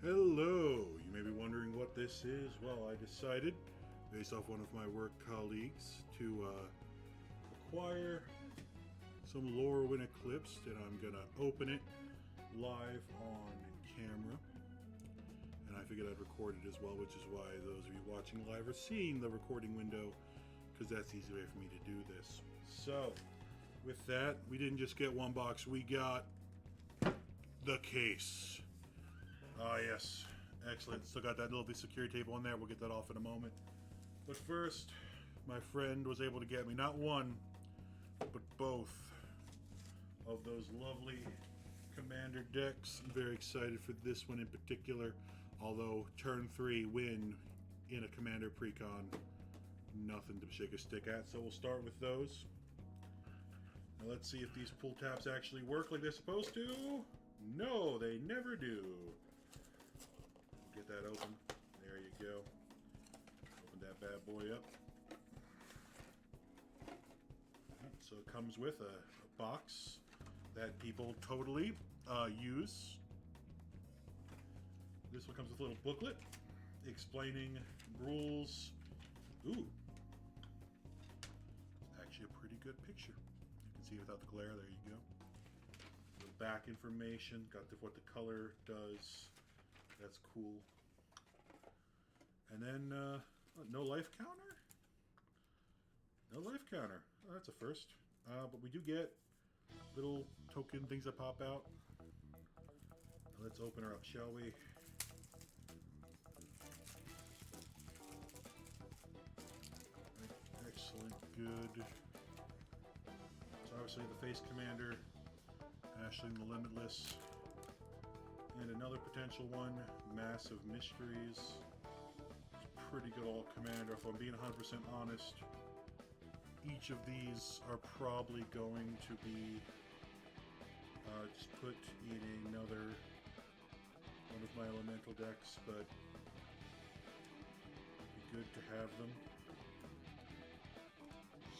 Hello! You may be wondering what this is. Well, I decided, based off one of my work colleagues, to acquire some Lorwin Eclipsed, and I'm gonna open it live on camera. And I figured I'd record it as well, which is why those of you watching live are seeing the recording window, because that's the easy way for me to do this. So, with that, we didn't just get one box, we got the case. Ah, yes. Excellent. Still got that little bit of security tape on there. We'll get that off in a moment. But first, my friend was able to get me not one, but both of those lovely Commander decks. I'm very excited for this one in particular. Although, turn 3 win in a Commander Precon, nothing to shake a stick at. So we'll start with those. Now let's see if these pull tabs actually work like they're supposed to. No, they never do. Get that open. There you go. Open that bad boy up. So it comes with a box that people totally use. This one comes with a little booklet explaining rules. Ooh. It's actually a pretty good picture. You can see without the glare. There you go. The back information. Got what the color does. That's cool. And then, no life counter? No life counter. Oh, that's a first. But we do get little token things that pop out. Now let's open her up, shall we? Excellent, good. So obviously the Face Commander, Ashling the Limitless. And another potential one, Massive Mysteries. It's pretty good all commander. If I'm being 100% honest, each of these are probably going to be just put in another one of my elemental decks, but it'd be good to have them.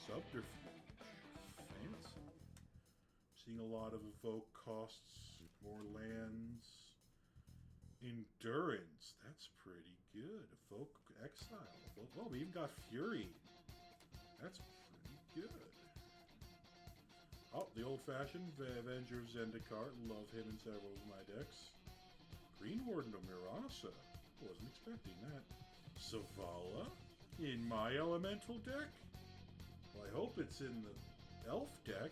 Subterfuge. Fancy. Seeing a lot of evoke costs, more lands. Endurance, that's pretty good. Evoke Exile. Evoke, oh, we even got Fury. That's pretty good. Oh, the old-fashioned Avenger of Zendikar. Love him in several of my decks. Green Warden of Mirasa. Wasn't expecting that. Savala in my elemental deck? Well, I hope it's in the elf deck.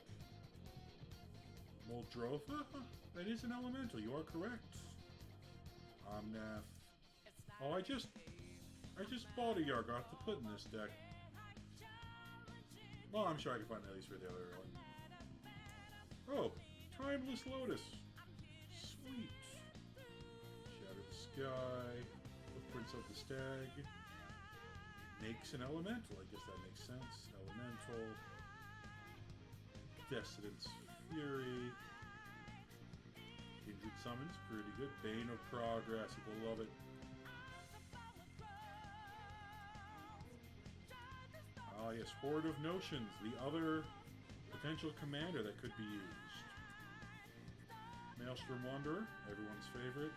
Moldrotha? That is an elemental, you are correct. Omnath. Oh, I just bought a Yargoth to put in this deck. Well, I'm sure I can find at least for the other one. Oh, Timeless Lotus. Sweet. Shattered Sky. Footprints of the Stag. Makes an elemental. I guess that makes sense. Elemental. Descendant's Fury. Kindred Summons, pretty good. Bane of Progress, people love it. Ah, yes, Horde of Notions, the other potential commander that could be used. Maelstrom Wanderer, everyone's favorite.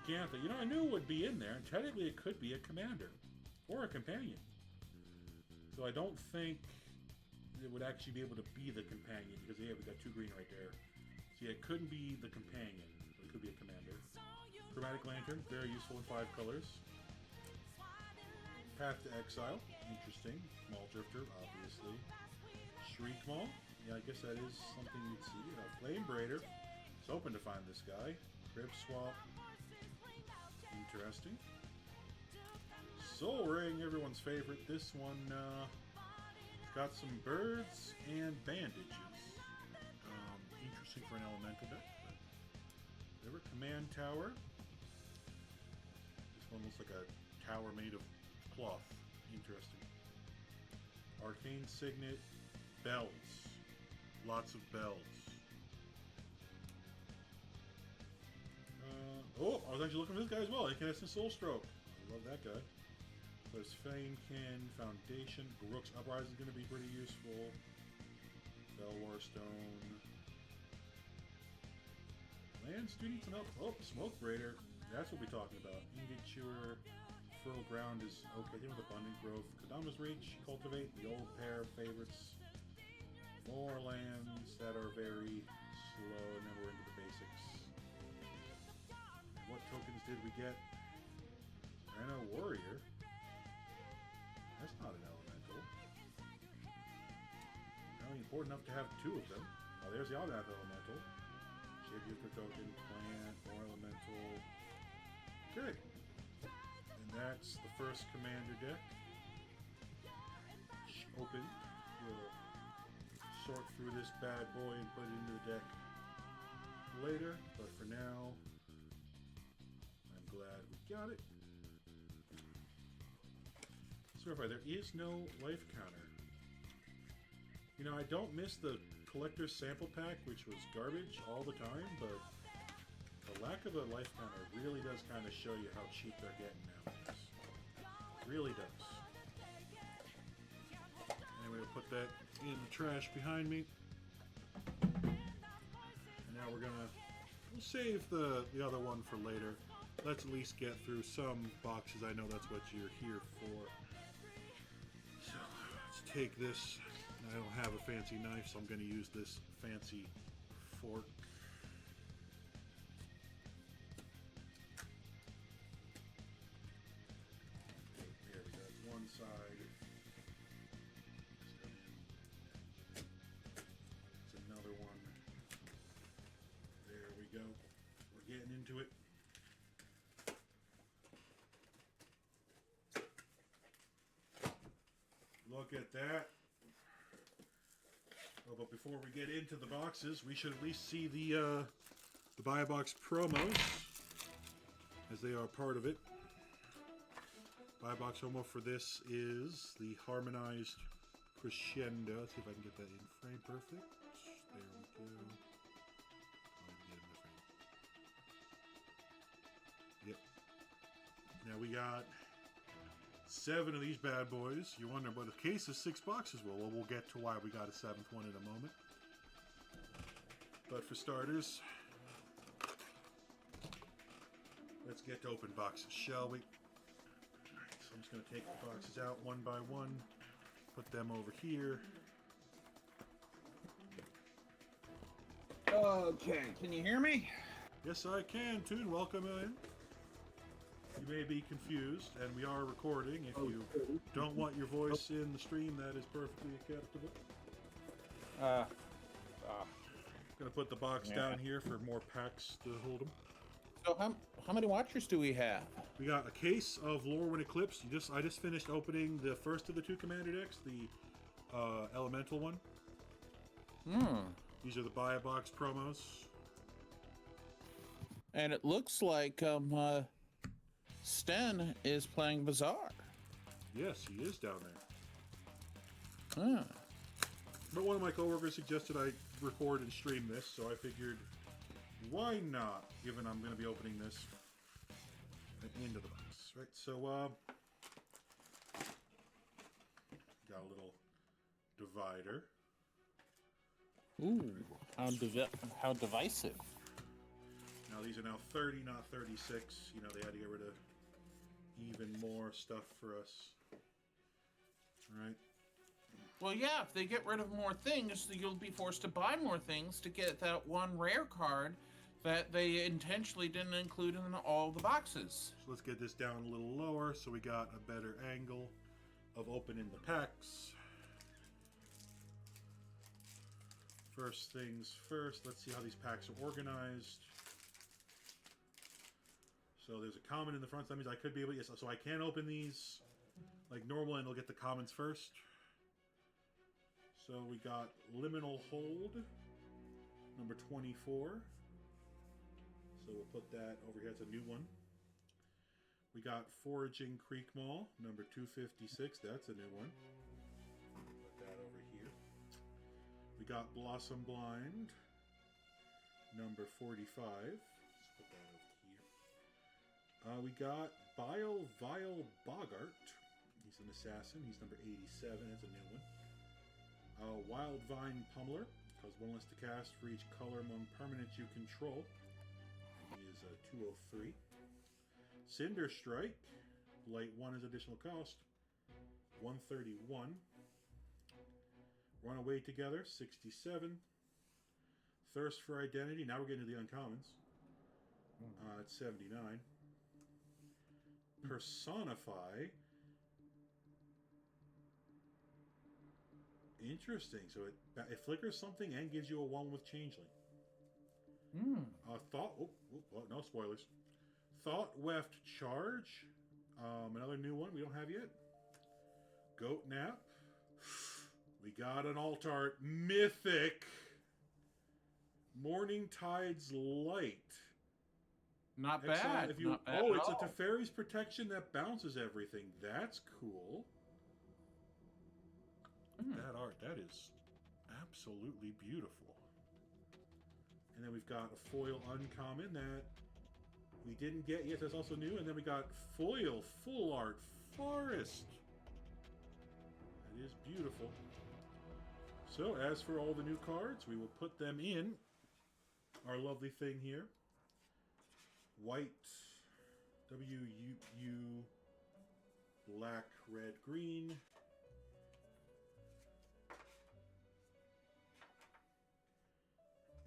Gigantha, you know, I knew it would be in there, and technically it could be a commander. Or a companion. So I don't think it would actually be able to be the companion, because yeah, we got 2 green right there. So yeah, it couldn't be the companion, but it could be a commander. Chromatic Lantern, very useful in 5 colors. Path to Exile, interesting. Maul Drifter, obviously. Shriek Maul, yeah, I guess that is something you'd see. Flame Braider, it's hoping to find this guy. Crib Swap, interesting. Soul Ring, everyone's favorite. This one, it's got some birds and bandages. Interesting for an elemental deck. Whatever. Command Tower. This one looks like a tower made of cloth. Interesting. Arcane Signet. Bells. Lots of bells. Oh, I was actually looking for this guy as well. Incandescent Soul Stroke. I love that guy. There's Famekin, Foundation. Garruk's Uprising is going to be pretty useful. Belwar Stone. Lands do need some help. Oh, Smoke Raider. That's what we're talking about. Ingot Chewer, fertile ground is okay with abundant growth. Kodama's Reach, cultivate the old pair of favorites. More lands that are very slow, and then we're into the basics. What tokens did we get? And a warrior. That's not an elemental. Not important enough to have two of them. Oh, there's the other elemental. Shapeshifter token, plant, more elemental. Okay. And that's the first commander deck. Open. We'll sort through this bad boy and put it into the deck later. But for now, I'm glad we got it. So far, there is no life counter. You know, I don't miss the collector's sample pack, which was garbage all the time, but the lack of a life counter really does kind of show you how cheap they're getting nowadays. It really does. Anyway, we'll put that in the trash behind me. And now we'll save the other one for later. Let's at least get through some boxes. I know that's what you're here for. So let's take this. I don't have a fancy knife, so I'm going to use this fancy fork. There we go. One side. It's another one. There we go. We're getting into it. Look at that. Oh, but before we get into the boxes, we should at least see the buy a box promos, as they are part of it. Buy a box promo for this is the Harmonized Crescendo. Let's see if I can get that in frame perfect. There we go. Oh, get it in the frame. Yep. Now we got 7 of these bad boys. You wonder, but a case of 6 boxes. Well, we'll get to why we got a 7th one in a moment. But for starters, let's get to open boxes, shall we? Alright, so I'm just going to take the boxes out one by one, put them over here. Okay, can you hear me? Yes, I can, Toon. Welcome in. You may be confused, and we are recording. If you don't want your voice in the stream, that is perfectly acceptable. I'm going to put the box down here for more packs to hold them. So how many watchers do we have? We got a case of Lorwin Eclipsed. I just finished opening the first of the 2 commander decks, the elemental one. These are the buy a box promos. And it looks like Sten is playing Bazaar. Yes, he is down there. But one of my coworkers suggested I record and stream this, so I figured, why not, given I'm going to be opening this into the box, right? So, got a little divider. Ooh, how divisive. Now these are now 30, not 36. You know, they had to get rid of even more stuff for us. Right? Well, yeah, if they get rid of more things, you'll be forced to buy more things to get that one rare card that they intentionally didn't include in all the boxes. So let's get this down a little lower so we got a better angle of opening the packs. First things first, let's see how these packs are organized. So there's a common in the front, so that means I could be able to, yes, so I can open these like normal and I'll get the commons first. So we got Liminal Hold, number 24. So we'll put that over here, it's a new one. We got Foraging Creek Mall, number 256, that's a new one. Put that over here. We got Blossom Blind, number 45. Let's put that over here. We got Vile Bogart. He's an assassin. He's number 87. That's a new one. Wild Vine Pummeler. Cause 1 less to cast for each color among permanents you control. He is a 203. Cinder Strike. Light 1 is additional cost. 131. Run Away Together. 67. Thirst for Identity. Now we're getting to the uncommons. It's 79. Personify. Interesting. So it flickers something and gives you a 1 with Changeling. Thought. No spoilers. Thought Weft Charge. Another new one we don't have yet. Goat Nap. We got an alt art mythic. Morning Tide's Light. Not bad. Not bad it's a Teferi's protection that bounces everything. That's cool. That art, that is absolutely beautiful. And then we've got a foil uncommon that we didn't get yet. That's also new. And then we got foil full art forest. That is beautiful. So as for all the new cards, we will put them in our lovely thing here. White, WU, black, red, green.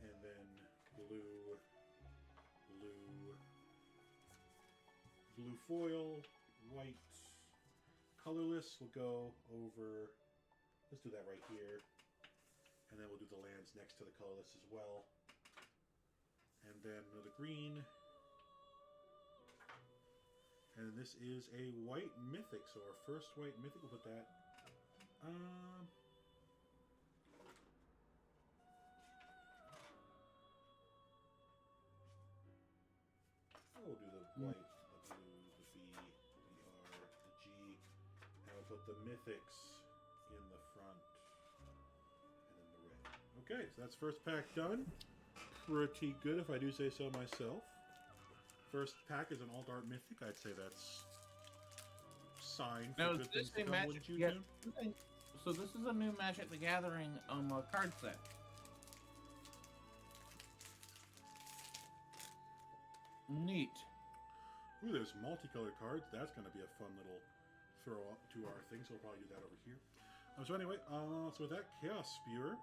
And then blue, blue foil, white, colorless. We'll go over, let's do that right here. And then we'll do the lands next to the colorless as well. And then another green. And this is a white mythic, so our first white mythic, we'll put that. We'll do the white, the blue, the B, the R, the G, and we'll put the mythics in the front, and then the red. Okay, so that's first pack done. Pretty good, if I do say so myself. First pack is an alt art mythic. I'd say that's sign for good things to come, wouldn't you, Jim? So this is a new Magic the Gathering card set. Neat. Ooh, there's multicolored cards. That's going to be a fun little throw up to our thing, so we'll probably do that over here. So anyway, so with that, Chaos Spewer.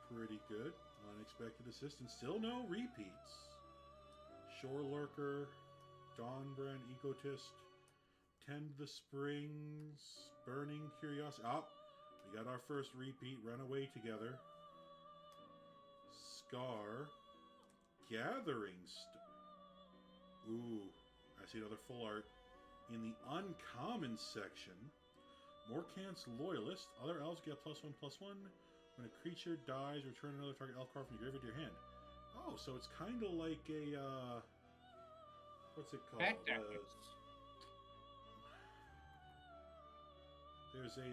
Pretty good. Unexpected Assistance. Still no repeats. Shore Lurker, Dawnbrand, Egotist, Tend the Springs, Burning Curiosity. We got our first repeat. Run Away Together. Scar. Gathering. Ooh, I see another full art. In the uncommon section, Morkant's Loyalist. Other elves get +1/+1. When a creature dies, return another target elf card from your graveyard to your hand. Oh, so it's kind of like a, what's it called? There's a,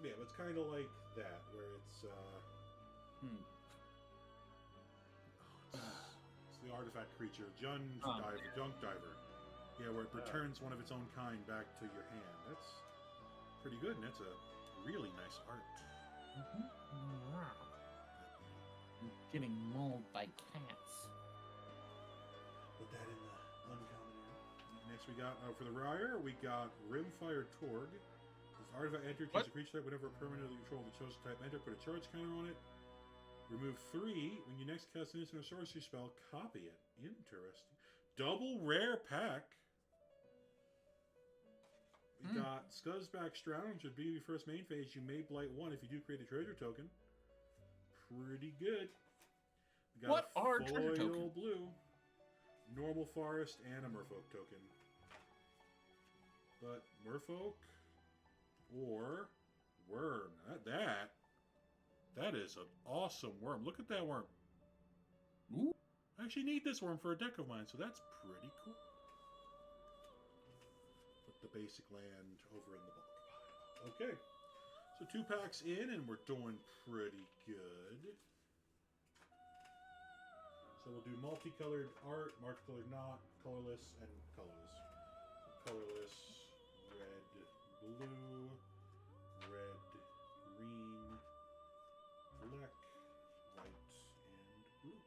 yeah, but it's kind of like that, where it's, it's the artifact creature, Junk Diver. Yeah, where it returns one of its own kind back to your hand. That's pretty good, and that's a really nice art. Wow. Getting mauled by cats. Put that in the uncommon area. Next we got, for the Rire, we got Rimfire Torg. This artifact enter, choose a creature type. Whenever a permanent under control of the chosen type enter, put a charge counter on it. Remove 3. When you next cast an instant or sorcery spell, copy it. Interesting. Double rare pack. We got Scuzzback Stroud. Should be your first main phase. You may blight 1 if you do create a treasure token. Pretty good. We got what are treasure tokens? Blue, normal forest, and a Merfolk token. But Merfolk or Worm. That is an awesome worm. Look at that worm. Ooh. I actually need this worm for a deck of mine, so that's pretty cool. Put the basic land over in the bulk pile. Okay. So 2 packs in, and we're doing pretty good. So we'll do multicolored art, multicolored not, colorless, and colorless. So colorless, red, blue, red, green, black, white, and blue.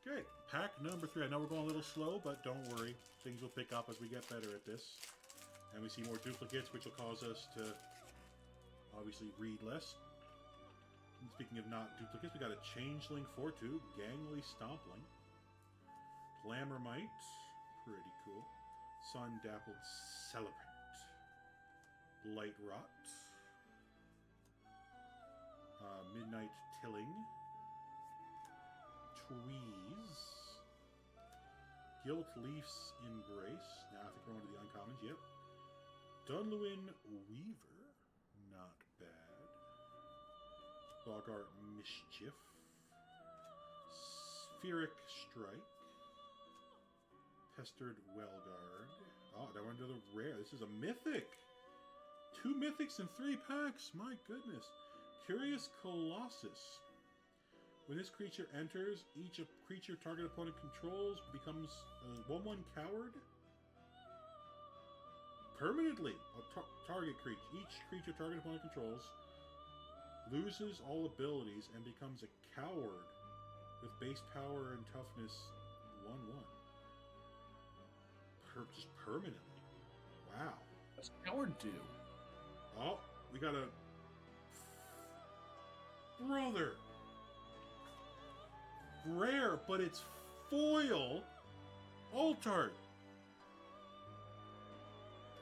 Okay. pack number 3. I know we're going a little slow, but don't worry. Things will pick up as we get better at this. And we see more duplicates, which will cause us to obviously read less. And speaking of not duplicates, we got a Changeling 4-2, Gangly Stompling, Glamourmite, pretty cool, Sun Dappled Celebrant, Light Rot, Midnight Tilling, Tweeze, Gilt Leaf's Embrace. Now I think we're on to the uncommons. Yep. Dunlewin Weaver, not bad. Bogart Mischief, Spheric Strike, Pestered Wellguard. Oh, now we're into the rare. This is a mythic. 2 mythics in 3 packs. My goodness. Curious Colossus. When this creature enters, each creature target opponent controls becomes a 1/1 coward. Permanently, a target creature. Each creature target opponent controls loses all abilities and becomes a coward with base power and toughness 1/1. Just permanently. Wow. What's coward do? Oh, we got a brother. Rare, but it's foil Altart.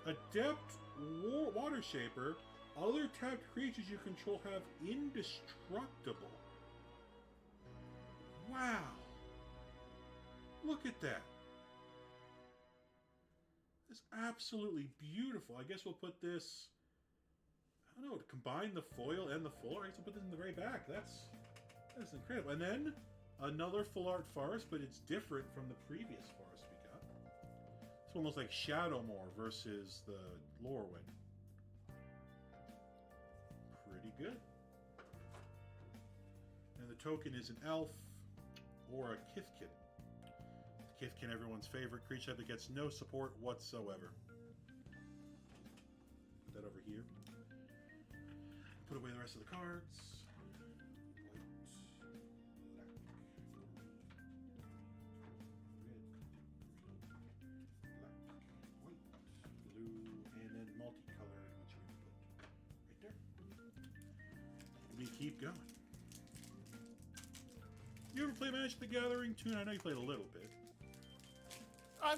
Adept Water Shaper. Other tapped creatures you control have indestructible. Wow. Look at that. It's absolutely beautiful. I guess we'll put this, I don't know, to combine the foil and the full art. I guess we'll put this in the very back. That's incredible. And then another full art forest, but it's different from the previous forest we got. It's almost like Shadowmoor versus the Lorwin. Pretty good. And the token is an elf or a Kithkin. Kithkin, everyone's favorite creature that gets no support whatsoever. Put that over here. Put away the rest of the cards. Keep going. You ever play Magic the Gathering too? I know you played a little bit. I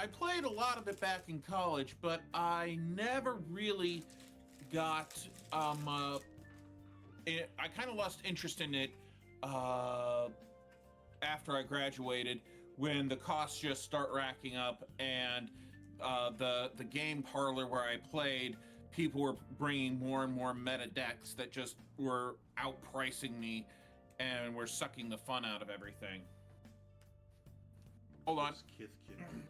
played a lot of it back in college, but I never really got I kind of lost interest in it after I graduated, when the costs just start racking up, and the game parlor where I played, people were bringing more and more meta decks that just were outpricing me and were sucking the fun out of everything. Hold on. Kithkin.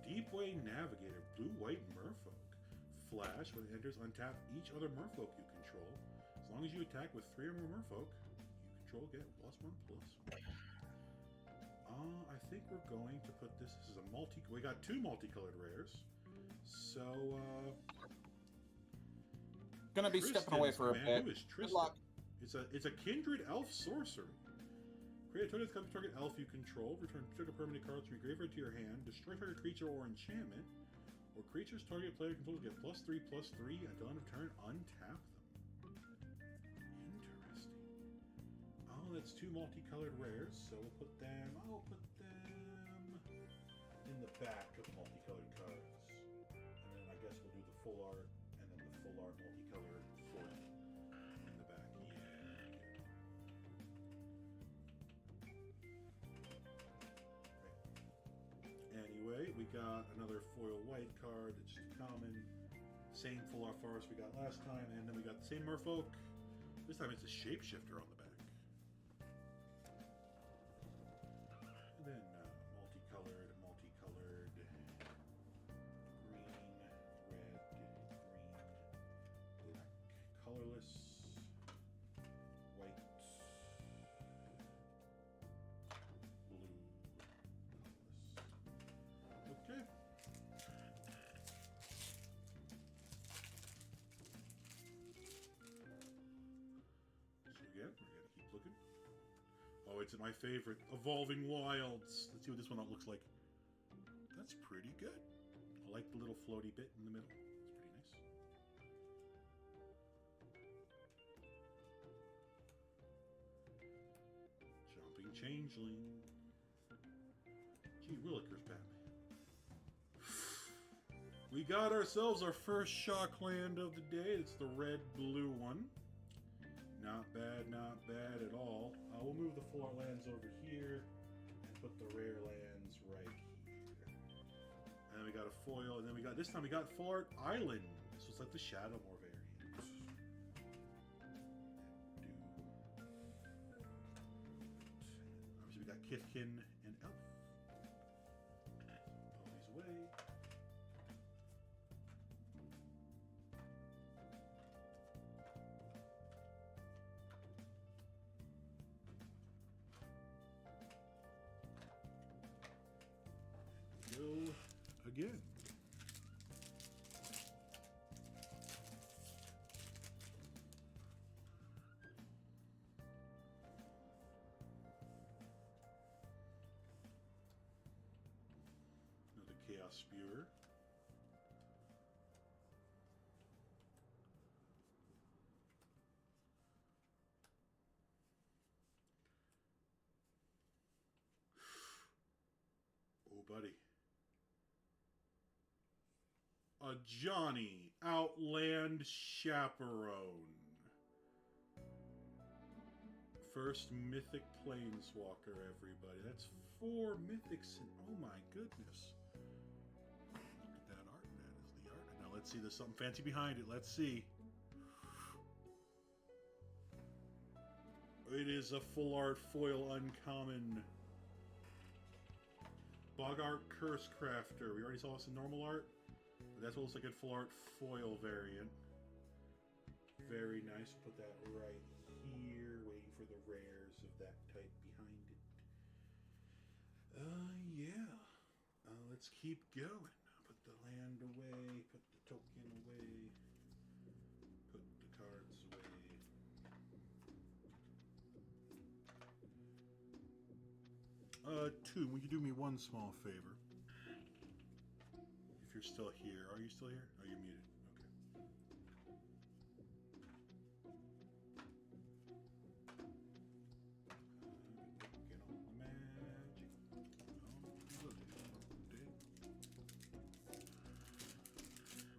Deepway Navigator, blue-white merfolk. Flash, when it enters, untap each other merfolk you control. As long as you attack with 3 or more merfolk you control, get +1/+1. I think we're going to put this is a multi. We got 2 multicolored rares. So, gonna be stepping away for a bit. Who is Tristan? Good luck. It's a kindred elf sorcery. Create a token that comes target elf you control. Return a permanent card from your graveyard to your hand. Destroy target creature or enchantment. Or creatures target player controls get +3/+3 until end of turn. Untap them. Interesting. Oh, that's 2 multicolored rares. So we'll put them. I'll put them in the back of multicolored cards. I guess we'll do the full art and then the full art multicolored foil in the back. Yeah. Anyway, we got another foil white card that's just common. Same full art forest we got last time, and then we got the same merfolk. This time it's a shapeshifter on the back. And then multicolored. Colorless, white, blue, colorless. Okay. So again, we're gonna keep looking. Oh, it's my favorite. Evolving Wilds. Let's see what this one looks like. That's pretty good. I like the little floaty bit in the middle. It's pretty nice. Jumping Changeling. Gee willikers, Batman. We got ourselves our first Shockland of the day. It's the red-blue one. Not bad at all. We'll move the full art lands over here and put the rare lands right here. And then we got a foil, and then this time we got full art island. This was like the Shadowmoor variant. Obviously we got Kithkin and Elf. Put these away. Go again. Another Chaos Spewer. Oh, buddy. A Johnny Outland Chaperone. First Mythic Planeswalker, everybody. That's 4 Mythics, and oh my goodness. Look at that art. That is the art. Now let's see, there's something fancy behind it. Let's see. It is a full art foil uncommon. Bogart Curse Crafter. We already saw this in normal art. That's what looks like a full art foil variant. Very nice. Put that right here, waiting for the rares of that type behind it. Yeah. Let's keep going. Put the land away, put the token away, put the cards away. Tomb, will you do me one small favor? If you're still here. Are you still here? Oh, you're muted. Okay. Get on the magic.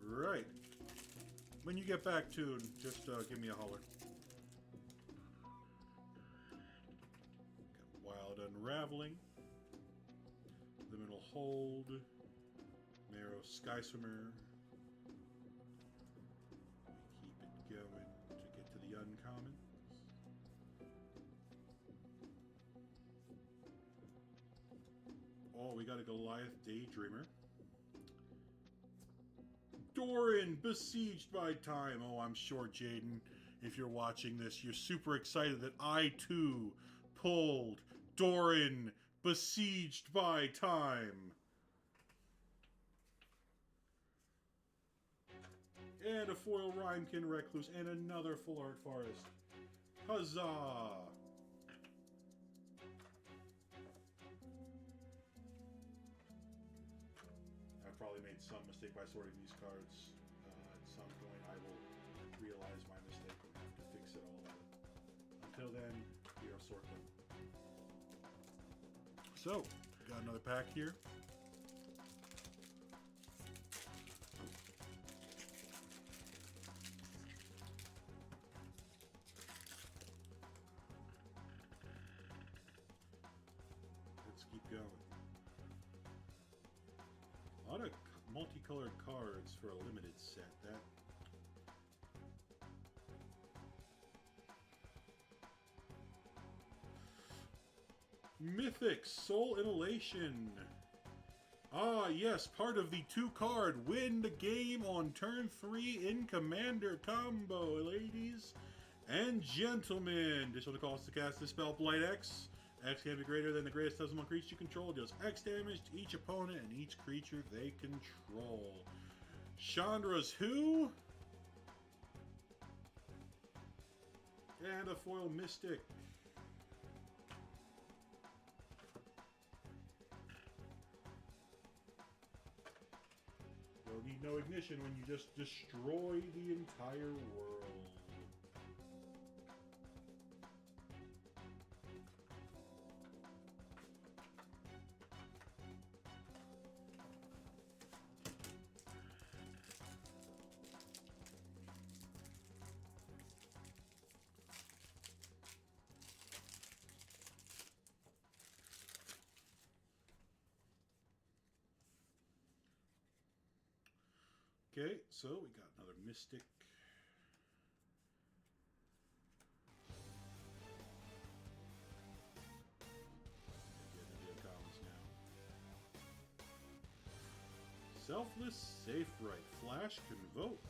Right. When you get back to, just give me a holler. Got Wild Unraveling. Liminal Hold. Marrow Sky Swimmer. We keep it going to get to the uncommons. Oh, we got a Goliath Daydreamer. Doran, Besieged by Time. Oh, I'm sure, Jaden, if you're watching this, you're super excited that I, too, pulled Doran, Besieged by Time. And a foil Rhymekin Recluse, and another full art forest. Huzzah! I've probably made some mistake by sorting these cards. At some point I will realize my mistake and have to fix it all. Until then, we are sorting them. So, got another pack here. Let's keep going. A lot of multicolored cards for a limited set. That Mythic Soul Inhalation. Ah, yes, part of the 2-card win the game on turn 3 in Commander combo, ladies and gentlemen. This will cost to cast this spell, Blight X. X can be greater than the greatest level of creature you control. Deals X damage to each opponent and each creature they control. Chandra's Who? And a foil Mystic. don't need no ignition when you just destroy the entire world. Okay, so we got another Mystic. Selfless Safe Right. Flash Convoke.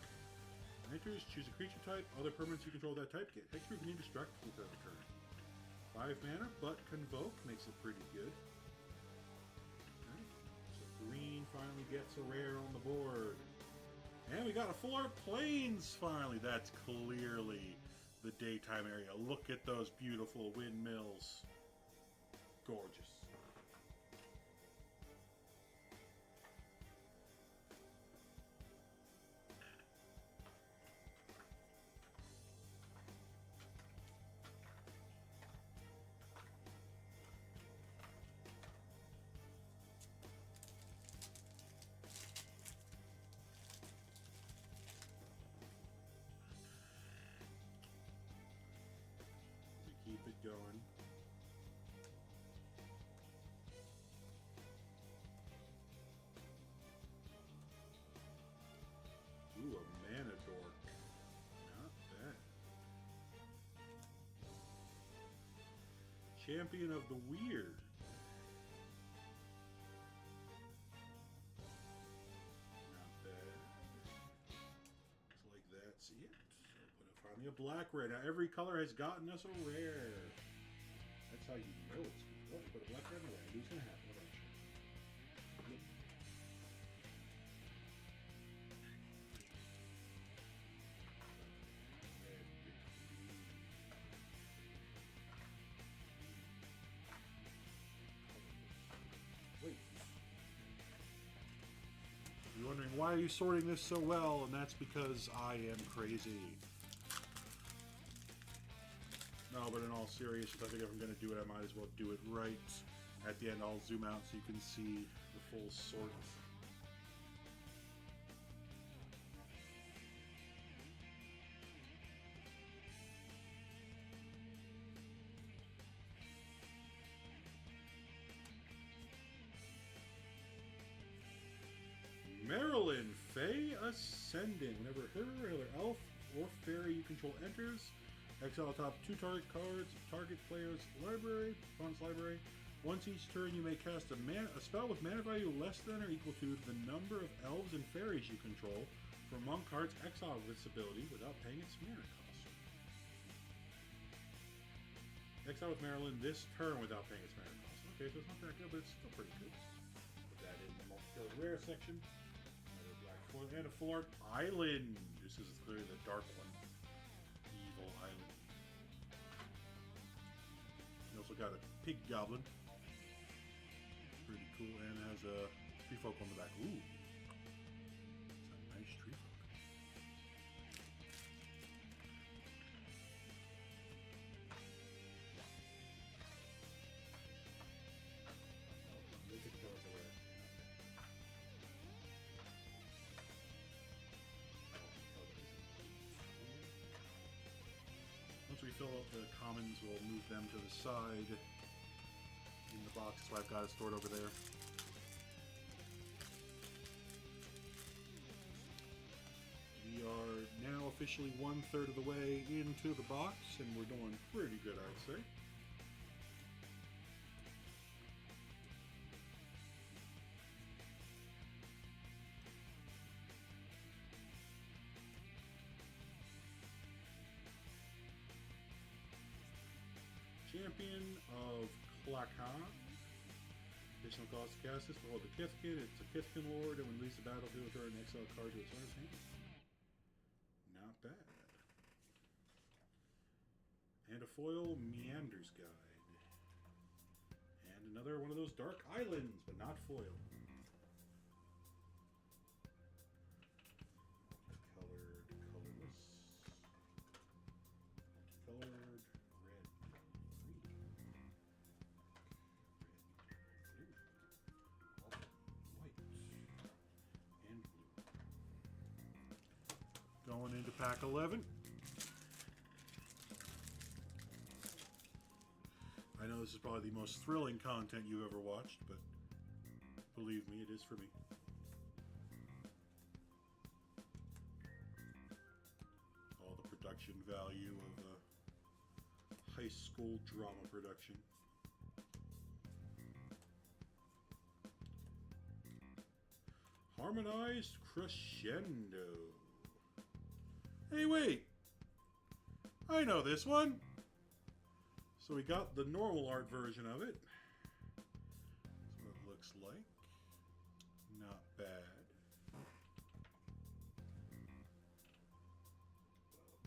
Enters, choose a creature type. Other permanents you control that type get extra if you need destructible for the turn. 5 mana, but Convoke makes it pretty good. Okay. So green finally gets a rare on the board. And we got a full art plains finally. That's clearly the daytime area. Look at those beautiful windmills. Gorgeous. Keep it going. Ooh, a mana dork. Not bad. Champion of the Weird. Not bad. Looks like that's it. Finally a black rare. Now every color has gotten us a rare. That's how you know it's good. Oh, put a black rare in a rare. Who's gonna happen? What else? Wait. You're wondering why are you sorting this so well, and that's because I am crazy. No, but in all seriousness, I think if I'm going to do it, I might as well do it right. At the end, I'll zoom out so you can see the full sort. Marilyn Fae Ascendant. Whenever her or other elf or fairy you control enters, exile top 2 target cards, target player's library, opponent's library. Once each turn, you may cast a spell with mana value less than or equal to the number of elves and fairies you control from among cards exiled with this ability without paying its mana cost. Exile with Marilyn this turn without paying its mana cost. Okay, so it's not that good, but it's still pretty good. Put that in the multicolored rare section. Another black foil and a full art island. This is clearly the dark one. Evil Island. You also got a pig goblin. Pretty cool, and has a tree folk on the back. Ooh. It's a nice tree folk. Look at the color rare. Once we fill out the commons, we'll move them to the side in the box, so I've got it stored over there. We are now officially 1/3 of the way into the box, and we're doing pretty good, I'd say. Champion of Klakan. Additional cost to cast this. Behold the Kithkin. It's a Kithkin Lord, and when leaves the battlefield, return an exile card to its owner's hand. Not bad. And a foil Meander's Guide. And another one of those dark islands, but not foil. pack 11. I know this is probably the most thrilling content you've ever watched, but believe me, it is for me. All the production value of a high school drama production. Harmonized Crescendo. Hey, wait! I know this one! So we got the normal art version of it. That's what it looks like. Not bad.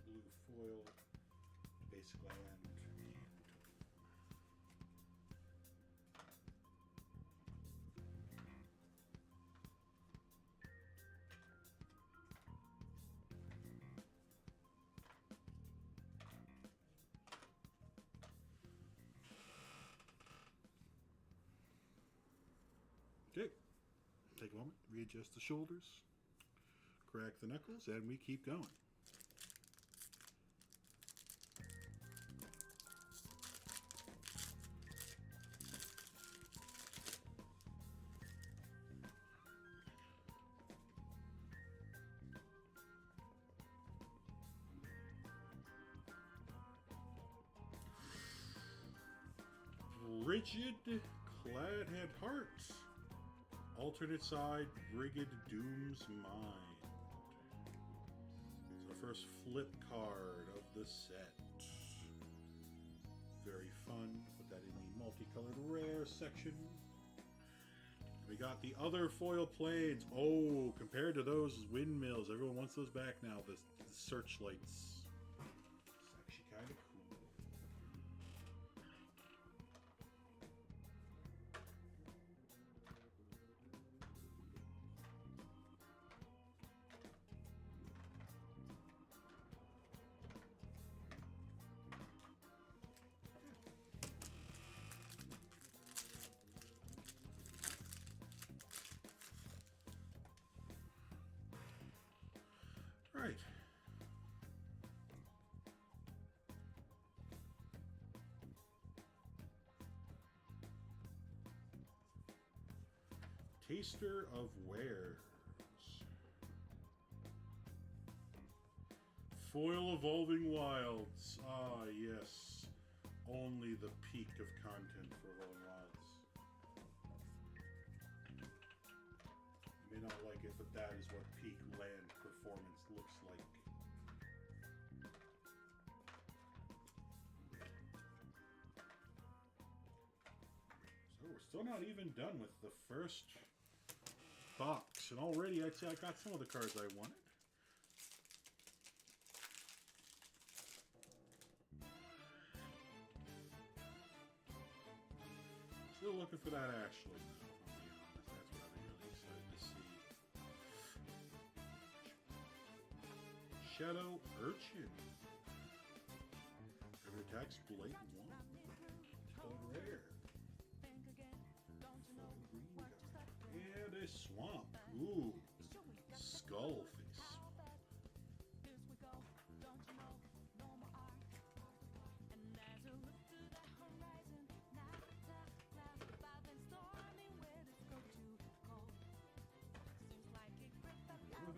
Blue foil, basic land. Okay, take a moment, readjust the shoulders, crack the knuckles, and we keep going. Rigid Cladhead Hearts. Alternate side, Brigid Doom's Mind. It's the first flip card of the set. Very fun. Put that in the multicolored rare section. We got the other foil planes. Oh, compared to those windmills, everyone wants those back now. The searchlights. It's actually kind of cool. Right. Taster of Wares. Foil Evolving Wilds. Ah, yes. Only the peak of content for Evolving Wilds. You may not like it, but that is what peak land performance looks like. So we're still not even done with the first box, and already I'd say I got some of the cards I wanted. Still looking for that Ashley. That's what I'm really excited to see. Shadow Urchin. Every attacks Blade 1. Code rare. And a swamp. Ooh. Skullface.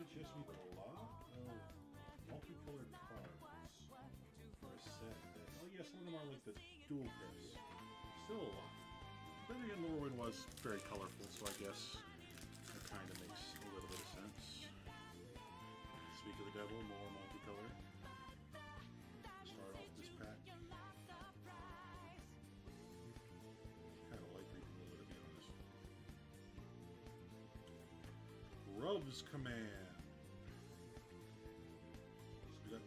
It's just me, but a lot of multicolored cards for a set that, oh yeah, some of them are like the dual pits. Still a lot. But then again, Lorwin was very colorful, so I guess that kind of makes a little bit of sense. Speak of the Devil, more multicolor. Start off this pack. Kind of like reading a little bit, to be honest. Rub's Command.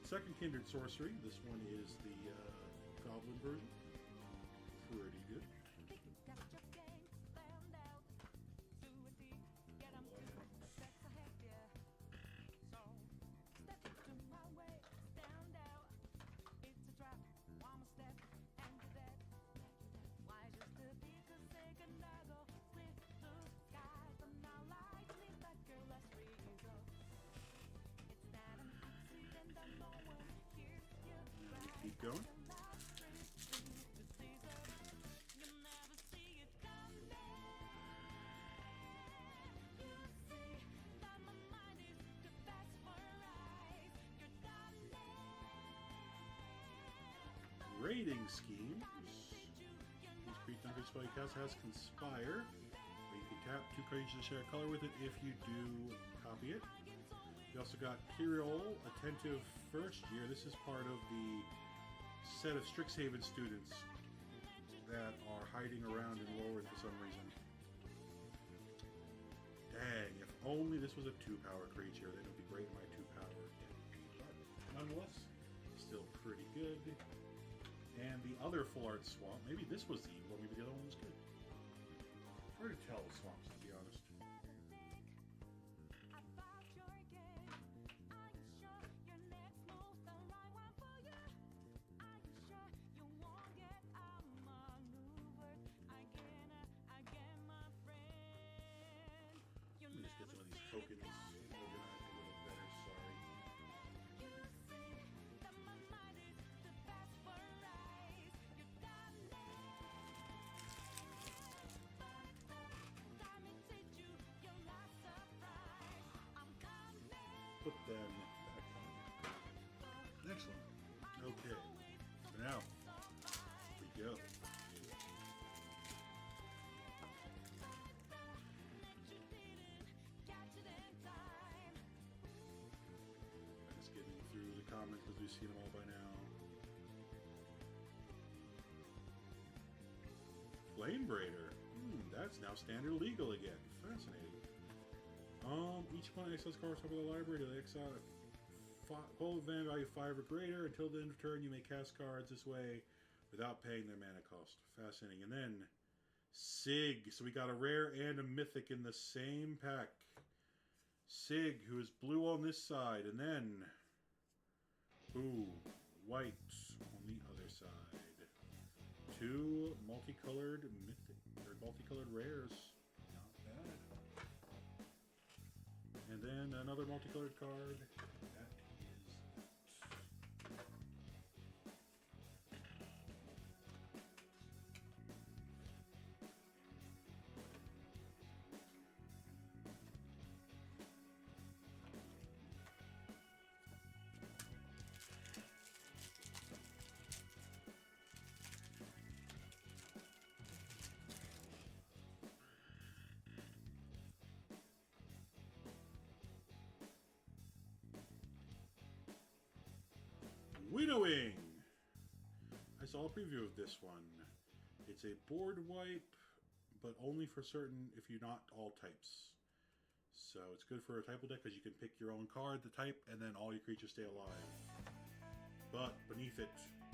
Second Kindred Sorcery. This one is the Goblin version. Pretty good. Keep going. Rating schemes. Each creature under spell you cast has Conspire. Where you can tap 2 creatures to share a color with it. If you do, copy it. You also got Pyrrol, Attentive First Year. This is part of the set of Strixhaven students that are hiding around in Lorwin for some reason. Dang, if only this was a 2-power creature, then it would be great in my 2-power deck. But nonetheless, still pretty good. And the other full art swamp, maybe this was the evil, maybe the other one was good. Hard to tell with swamps, to be honest. Let me just get some of these tokens organized a little better, sorry. Put them back on. Excellent. Okay. So now, we go. I'm just getting through the comments because we've seen them all by now. Flame Braider. That's now standard legal again. Fascinating. Each opponent exciles cards top of the library to exile pull van value 5 or greater. Until the end of turn, you may cast cards this way without paying their mana cost. Fascinating. And then Sig. So we got a rare and a mythic in the same pack. Sig, who is blue on this side, and then white on the other side. 2 multicolored mythic or multicolored rares. Not bad. And then another multicolored card. That is that. Winnowing! I saw a preview of this one. It's a board wipe, but only for certain if you're not all types. So it's good for a type deck because you can pick your own card, the type, and then all your creatures stay alive. But beneath it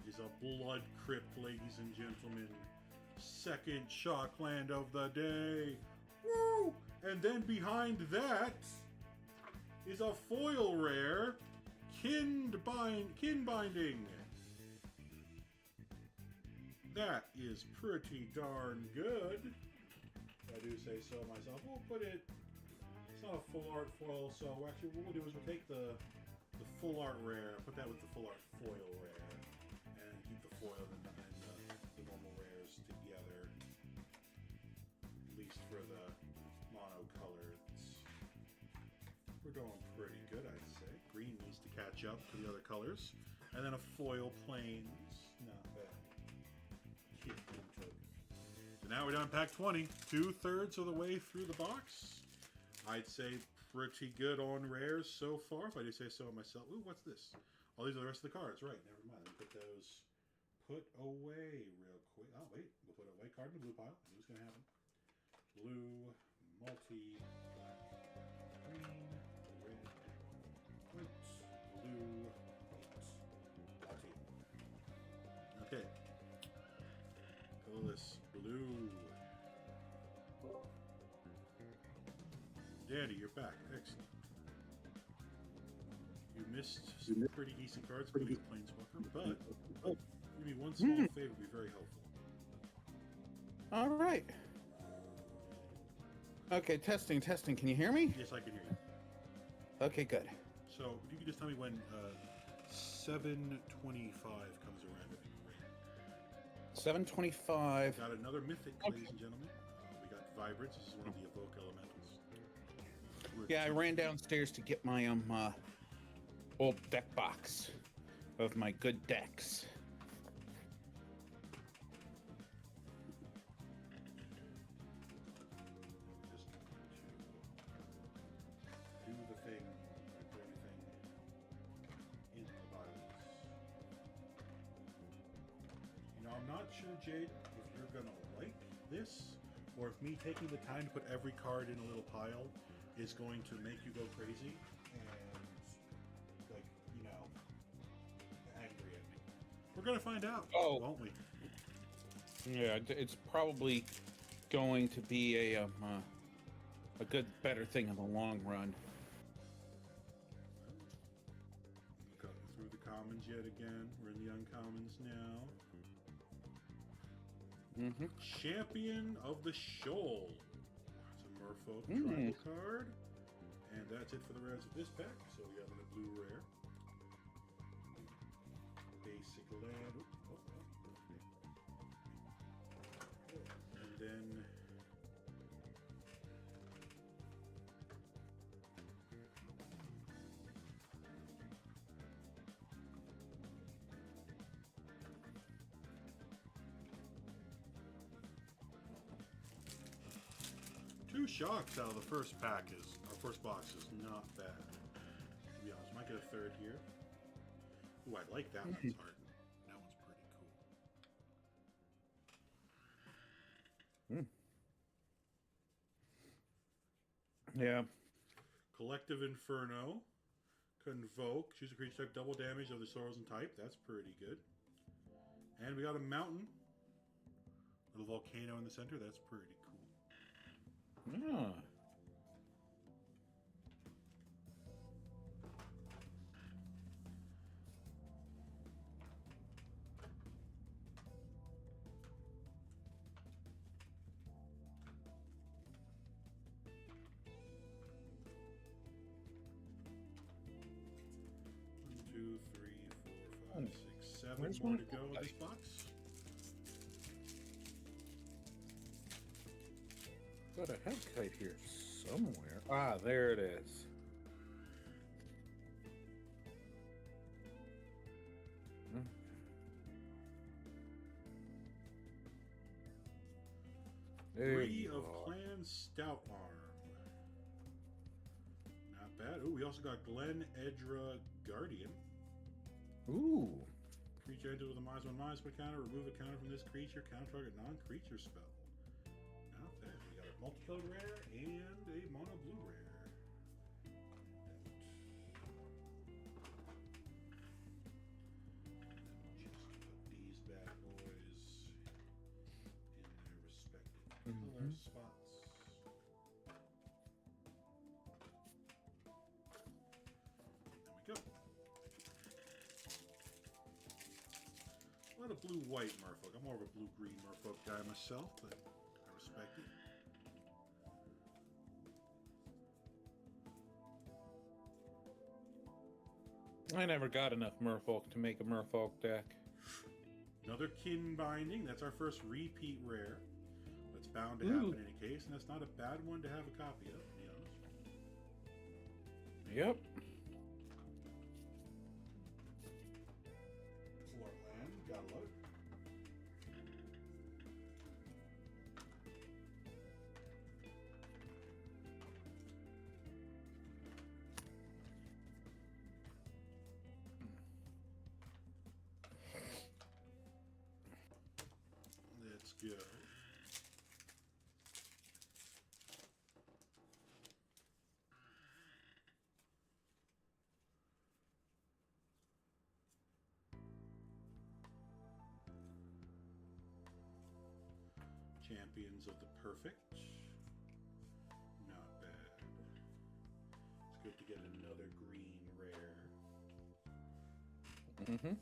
is a Blood Crypt, ladies and gentlemen. Second Shockland of the day. Woo! And then behind that is a foil rare, Kin Binding. That is pretty darn good. If I do say so myself. We'll put it. It's not a full art foil, so actually what we'll do is we'll take the full art rare, put that with the full art foil rare, and keep the foil and the normal rares together. At least for the mono-colored. We're doing pretty good, I'd say. Green needs to catch up to the other colors. And then a foil plains. Not bad. So now we're down pack 20. 2/3 of the way through the box. I'd say pretty good on rares so far, if I do say so myself. Ooh, what's this? Oh, these are the rest of the cards. Right, never mind. Let me put those away real quick. Oh, wait. We'll put a white card in the blue pile. I knew it was going to happen. Blue, multi, black, green, red, white, blue, white, multi. Okay. Colorless blue. Danny, you're back. Excellent. You missed some pretty decent cards, pretty Planeswalker, but give me one small favor would be very helpful. All right. Okay, testing. Can you hear me? Yes, I can hear you. Okay, good. So you can just tell me when 725 comes around. 725. Got another mythic, Okay. ladies and gentlemen. We got Vibrance. This is one of the evoke elementals. Yeah, I ran downstairs to get my old deck box of my good decks. Just do the thing, put everything in the violence. You know, I'm not sure, Jade, if you're gonna like this, or if me taking the time to put every card in a little pile is going to make you go crazy and, like, you know, angry at me. We're gonna find out, won't we? Yeah, it's probably going to be a good, better thing in the long run. Got through the commons yet again. We're in the uncommons now. Mm-hmm. Champion of the Shoal. It's a Merfolk tribal card. And that's it for the rares of this pack. So we got a blue rare. Basic land. And then two shocks out of the first pack is our first box is not bad. To be honest, might get a third here. Ooh, I like that one's art. That one's pretty cool. Yeah. Collective Inferno. Convoke. Choose a creature type, double damage of the sorrows and type. That's pretty good. And we got a mountain. Little volcano in the center. That's pretty cool. Ah. One, two, three, four, five, six, seven Where's more my to go in box? this box. Got a head kite here somewhere. Ah, there it is. There Three you of are. Clan Stout Arm. Not bad. Ooh, we also got Glen Edra Guardian. Ooh. Creature enters with a -1/-1 counter. Remove a counter from this creature. Counter target non-creature spell. Not bad. We got a multicolored rare and a mono blue rare. Just put these bad boys in their respective color spots. There we go. A lot of blue-white merfolk. I'm more of a blue-green merfolk guy myself, but I respect it. I never got enough merfolk to make a merfolk deck. Another kin binding. That's our first repeat rare. That's bound to happen in any case, and that's not a bad one to have a copy of, to be honest. Yep. Land, gotta love it. Let's go. Champions of the Perfect. Not bad. It's good to get another green rare. Mm-hmm.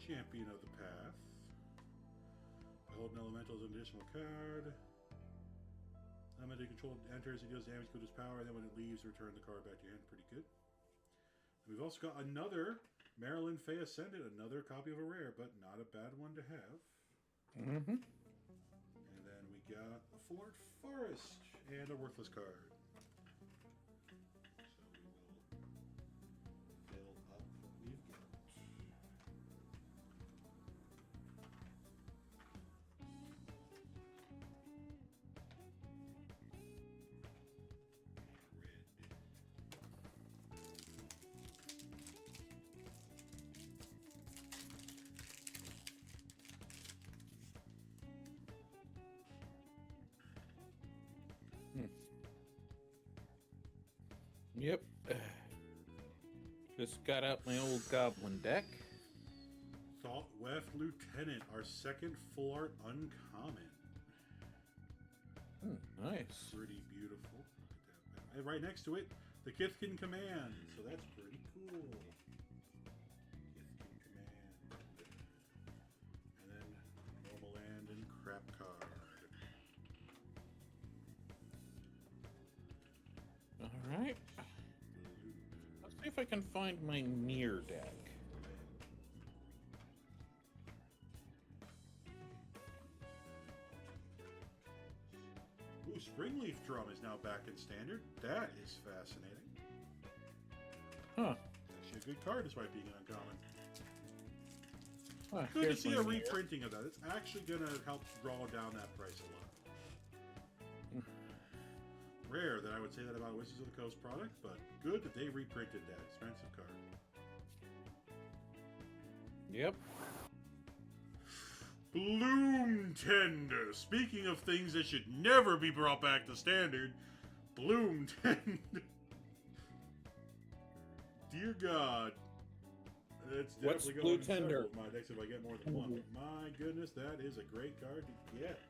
Champion of the Path. Hold an elemental as an additional card. Elemental control enters, it deals damage to its power, and then when it leaves, return the card back to your hand. Pretty good. And we've also got another Marilyn Faye Ascendant, another copy of a rare, but not a bad one to have. Mm-hmm. And then we got a Full Art Forest and a worthless card. So we will fill up what we've got. Yep. Just got out my old goblin deck. Thoughtwef Lieutenant, our second full art uncommon. Nice. Pretty beautiful. And right next to it, the Kithkin Command. So that's pretty cool. Kithkin Command. And then normal land and crap card. All right. Let's see if I can find my mirror deck. Ooh, Springleaf Drum is now back in standard. That is fascinating. Huh. Actually a good card despite being uncommon. Huh, Good to here's see my a mirror. reprinting of that. It's actually going to help draw down that price a lot. Rare that I would say that about a Wizards of the Coast product, but good that they reprinted that expensive card. Yep. Bloom Tender. Speaking of things that should never be brought back to standard, Bloom Tender. Dear God. It's What's definitely Blue going in several Tender? of my decks if I get more than one. But my goodness, that is a great card to get.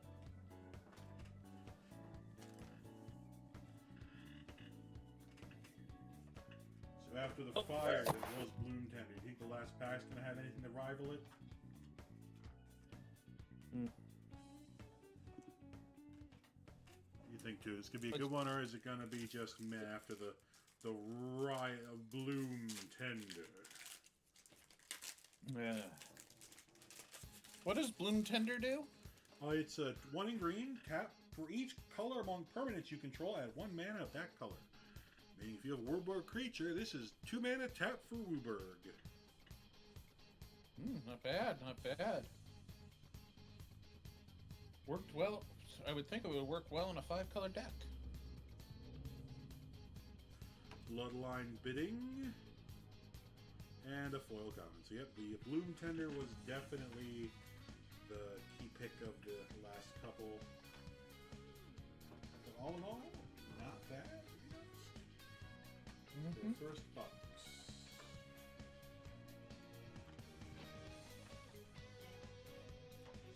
So after the fire that was Bloom Tender, you think the last pack's going to have anything to rival it? You think too? This could be a good one, or is it going to be just meh after the riot of Bloom Tender? Yeah. What does Bloom Tender do? It's a 1 in green. Tap for each color among permanents you control. Add 1 mana of that color. Meaning, if you have a Wurborg creature, this is 2 mana tap for Wurborg. Not bad, not bad. Worked well. I would think it would work well in a 5-color deck. Bloodline Bidding. And a foil common. So, yep, the Bloom Tender was definitely the key pick of the last couple. But all in all, not bad. The first box.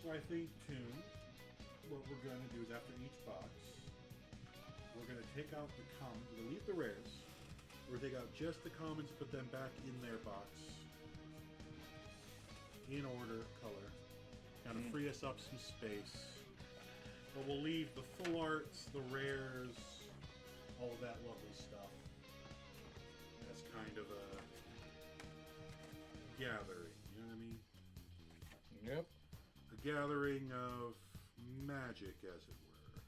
So I think, too, what we're going to do is after each box, we're going to take out the commons. We're going to leave the rares. We're going to take out just the commons and put them back in their box. In order, color. Kind of free us up some space. But we'll leave the full arts, the rares, all of that lovely stuff. As kind of a gathering, you know what I mean? Yep. A gathering of magic, as it were.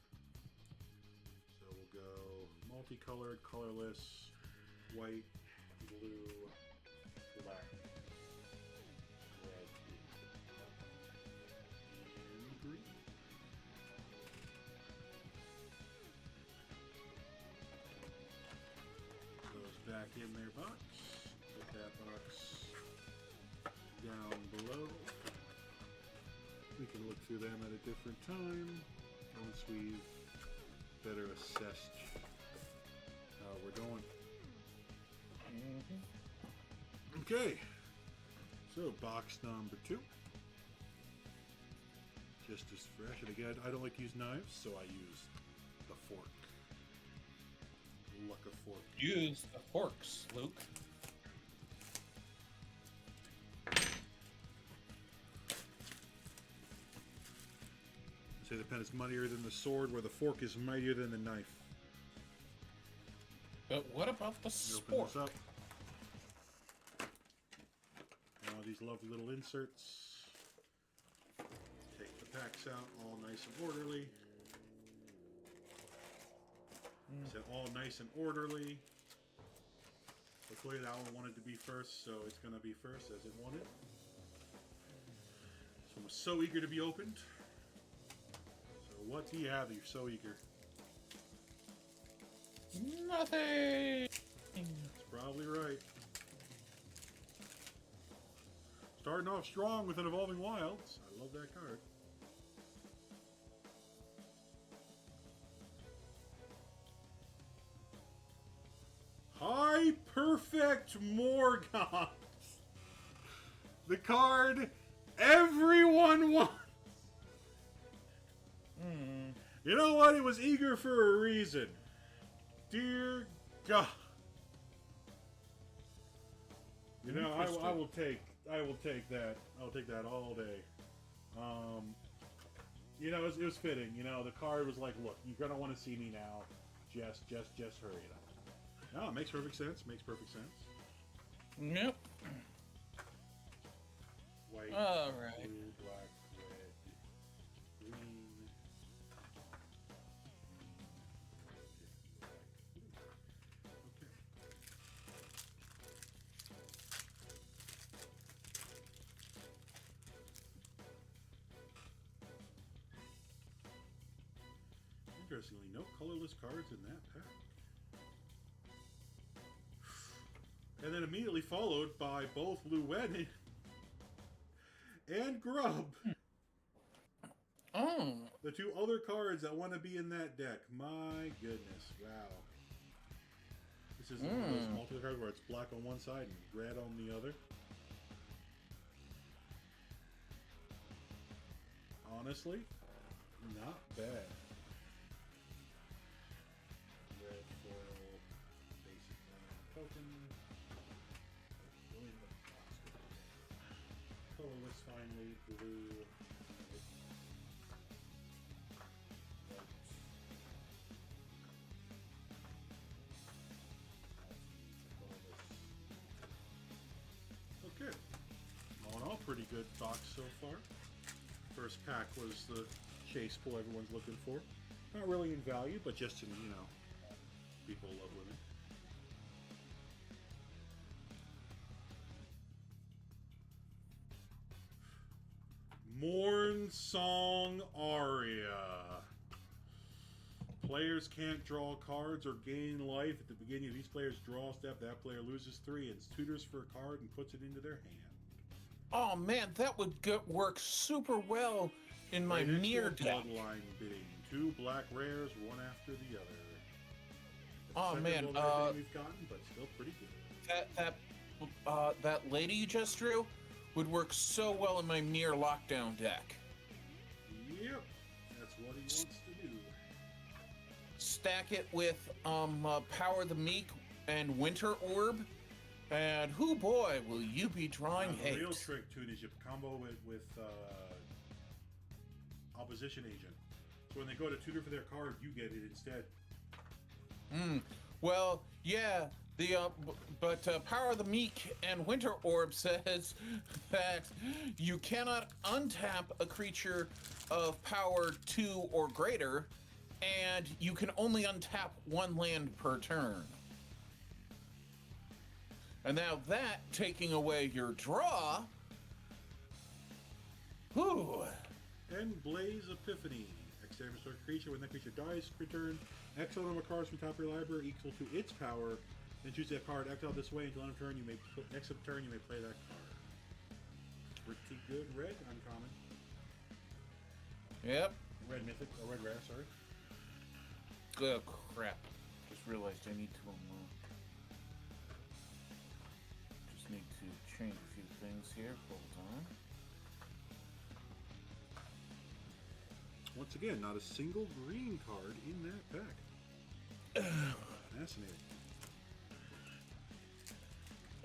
So we'll go multicolored, colorless, white, blue, black, red, and green. Those back in their box. Put that box down below. We can look through them at a different time once we've better assessed how we're going. Okay, so box number 2. Just as fresh. And again, I don't like to use knives, so I use the fork. Luck a fork. Use the forks, Luke. say the pen is mightier than the sword, where the fork is mightier than the knife. But what about the Open spork? this up. All these lovely little inserts. Take the packs out, all nice and orderly. So all nice and orderly. Luckily that one wanted to be first, so it's going to be first as it wanted. This one was so eager to be opened. So what do you have that you're so eager? Nothing. That's probably right. Starting off strong with an Evolving Wilds. I love that card. High Perfect Morgon. The card everyone wants. You know what? It was eager for a reason. Dear God. You know, I will take that. I'll take that all day. You know, it was fitting. You know, the card was like, look, you're gonna want to see me now. Just hurry it up. No, it makes perfect sense. Makes perfect sense. Yep. White, All right. blue, black, red, green. Okay. Interestingly, no colorless cards in that pack. And then immediately followed by both Lorwin and Grub. Oh. The two other cards that want to be in that deck. My goodness. Wow. This is one of those multiple cards where it's black on one side and red on the other. Honestly, not bad. Red foil, basic token. Colorless finally, blue. Okay. All in all, pretty good box so far. First pack was the chase pull everyone's looking for. Not really in value, but just in, you know, people love women. Morn Song Aria. Players can't draw cards or gain life. At the beginning of each player's draw step, that player loses 3 and tutors for a card and puts it into their hand. Oh man, that would work super well in my Right next to mirror a deck. Bloodline bidding. 2 black rares, one after the other. Oh man, we've gotten, but still pretty good. that lady you just drew would work so well in my mirror lockdown deck. Yep, that's what he wants to do. Stack it with Power the Meek and Winter Orb, and whoo boy, will you be drawing hate. The real trick to it is you combo it with Opposition Agent. So when they go to tutor for their card, you get it instead. Well, yeah, but Power of the Meek and Winter Orb says that you cannot untap a creature of power 2 or greater, and you can only untap 1 land per turn. And now that, taking away your draw, whew. And Blaze Epiphany. Examine a creature. When that creature dies, return X number of cards from top of your library equal to its power. Then choose that card, exile this way until end of turn. You may next turn you may play that card. Pretty good. Red, uncommon. Yep. Red mythic, or red rare, sorry. Oh crap! Just realized I need to just need to change a few things here. Hold on. Once again, not a single green card in that pack. Fascinating.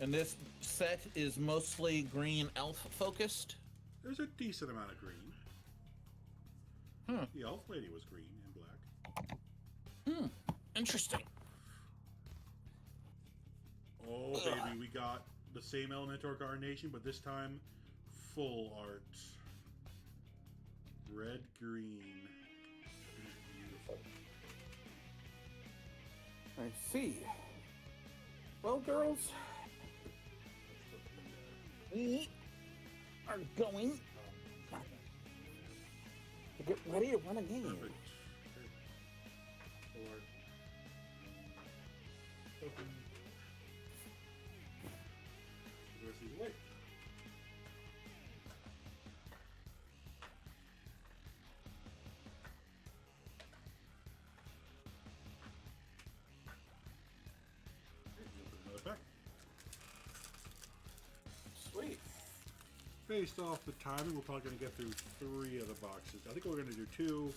And this set is mostly green elf focused. There's a decent amount of green. The elf lady was green and black. Interesting. Oh, baby, we got the same Elementor Carnation, but this time full art. Red, green. Beautiful. I see. Well, girls, we are going to get ready to run a game. Perfect. Full art. Open. The rest of the way. Another pack. Sweet. Based off the timing, we're probably going to get through 3 of the boxes. I think we're going to do 2,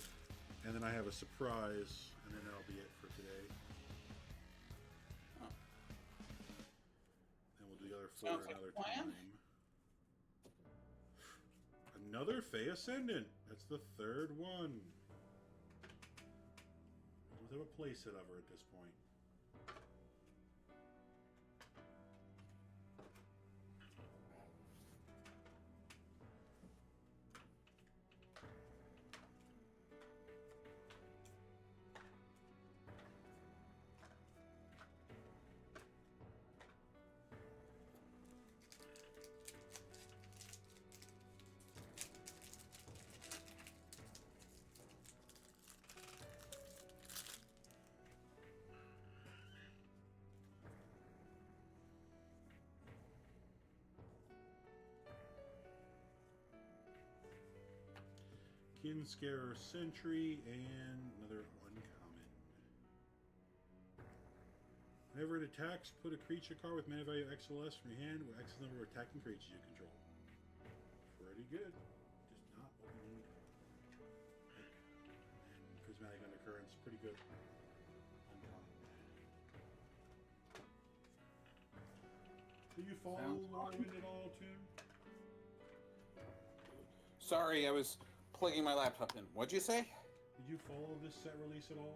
and then I have a surprise, and then that'll be it for today. Oh. And we'll do the other 4 Sounds like another a plan. time. Another Fey Ascendant. That's the 3rd one. I don't have a playset of her at this point. Kinscarer Sentry, and another uncommon. Whenever it attacks, put a creature card with mana value X or less from your hand with X number of attacking creatures you control. Pretty good. Just not what we need. And Prismatic Undercurrents, pretty good. Uncommon. Do you follow Lorwin at all, Tim? Sorry, I was plugging my laptop in. What'd you say? Did you follow this set release at all?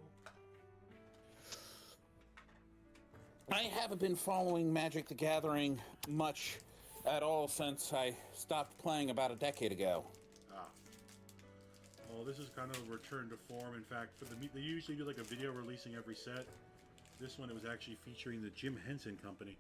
I haven't been following Magic the Gathering much at all since I stopped playing about a decade ago. Ah. Well, this is kind of a return to form. In fact, for they usually do like a video releasing every set. This one, it was actually featuring the Jim Henson Company.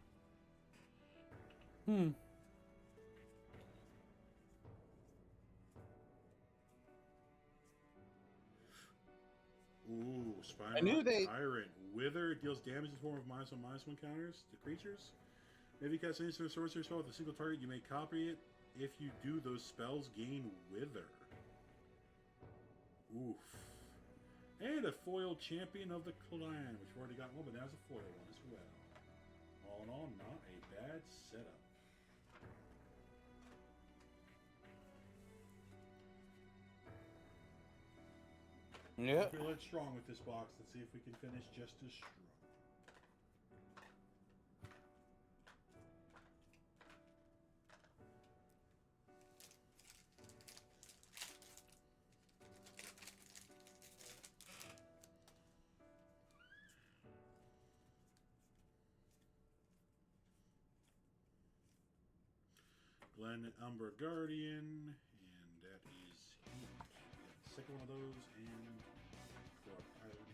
Ooh, Spine I knew Rock they- Tyrant. Wither deals damage in the form of -1/-1 counters to creatures. If you cast an instant or sorcery spell with a single target, you may copy it. If you do, those spells gain Wither. Oof. And a foil Champion of the Clan, which we've already got one, but that's a foil one as well. All in all, not a bad setup. Yeah. I feel it's strong with this box. Let's see if we can finish just as strong. Glen Umber Guardian, and that is huge. We got the second one of those, and for our pilot.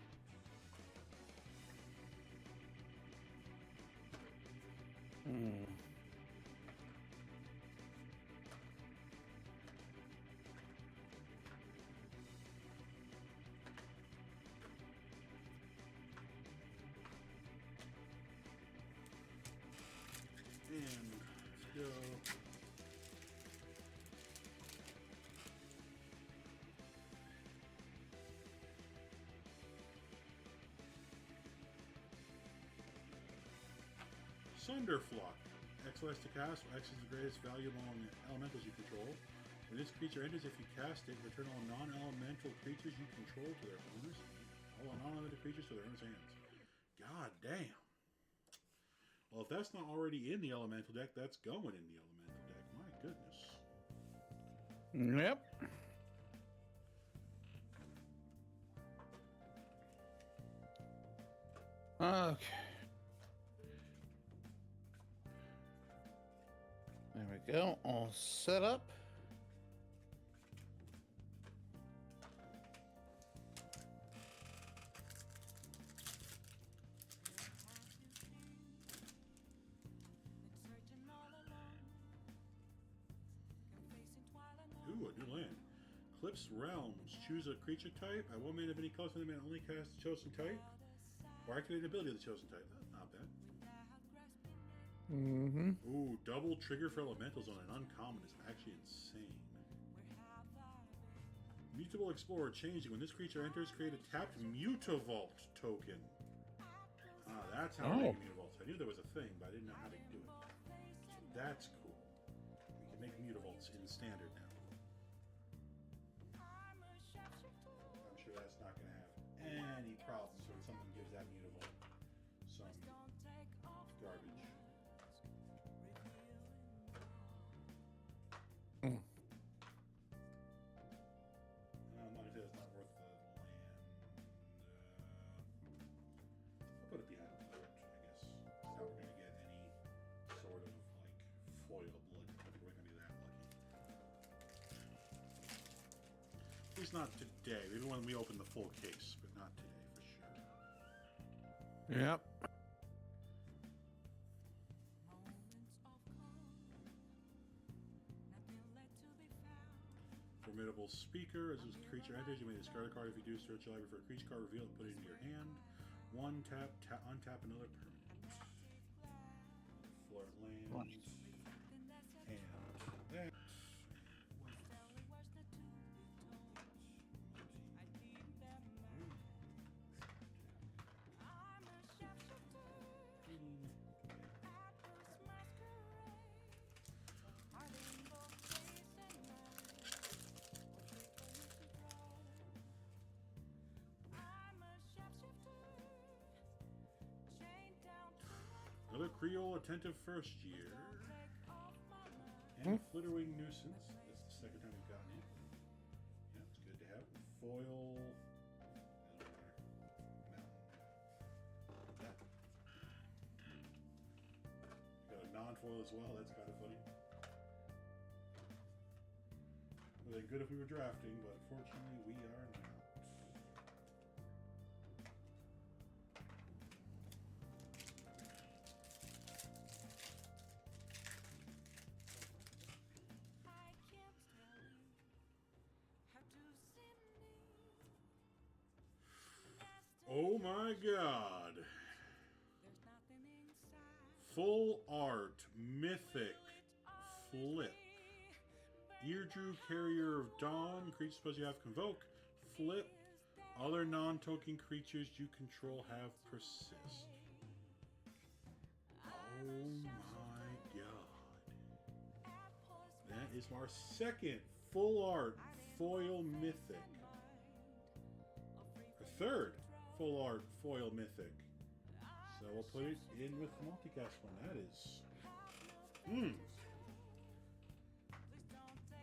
And let's go. Sunderflock. X less to cast. X is the greatest value among elementals you control. When this creature enters, if you cast it, return all non-elemental creatures you control to their owners. All non-elemental creatures to their owners' hands. God damn. Well, if that's not already in the elemental deck, that's going in the elemental deck. My goodness. Yep. Okay. There we go. All set up. Ooh, a new land. Eclipsed Realms. Choose a creature type. At one mana of any color, the man only cast the chosen type. Or activate an ability of the chosen type. Not bad. Mm-hmm. Ooh, double trigger for elementals on an uncommon is actually insane. Mutable Explorer changing. When this creature enters, create a tapped Mutavault token. Ah, that's how I make Mutavaults. I knew there was a thing, but I didn't know how to do it. So that's cool. We can make Mutavaults in standard now. I'm sure that's not going to have any problems when something gives that Mutavault some garbage. Mm. I'm not going to say it's not worth the land. I'll put it behind the port, I guess. That's how we're going to get any sort of like foil blood. I think we're going to be that lucky. At least not today. Maybe when we open the full case, but not today for sure. Yep. Formidable Speaker. As this creature enters, you may discard a card. If you do, search your library for a creature card, reveal it, put it into your hand. One tap, untap another permanent. Flirt lands. And that. Another Creole Attentive First Year. And Flitterwing Nuisance. That's the second time we've gotten it. Yeah, it's good to have. Foil. Mountain. Got a non-foil as well. That's kind of funny. Would have been good if we were drafting, but fortunately we are not. Oh my god. Full art mythic flip. Eardrew Carrier of Dawn. Creatures supposed you have convoke. Flip. Other non-token creatures you control have persist. Oh my god. That is our second full art foil mythic. Our third full art foil mythic. So we'll put it in with the multicast one. That is.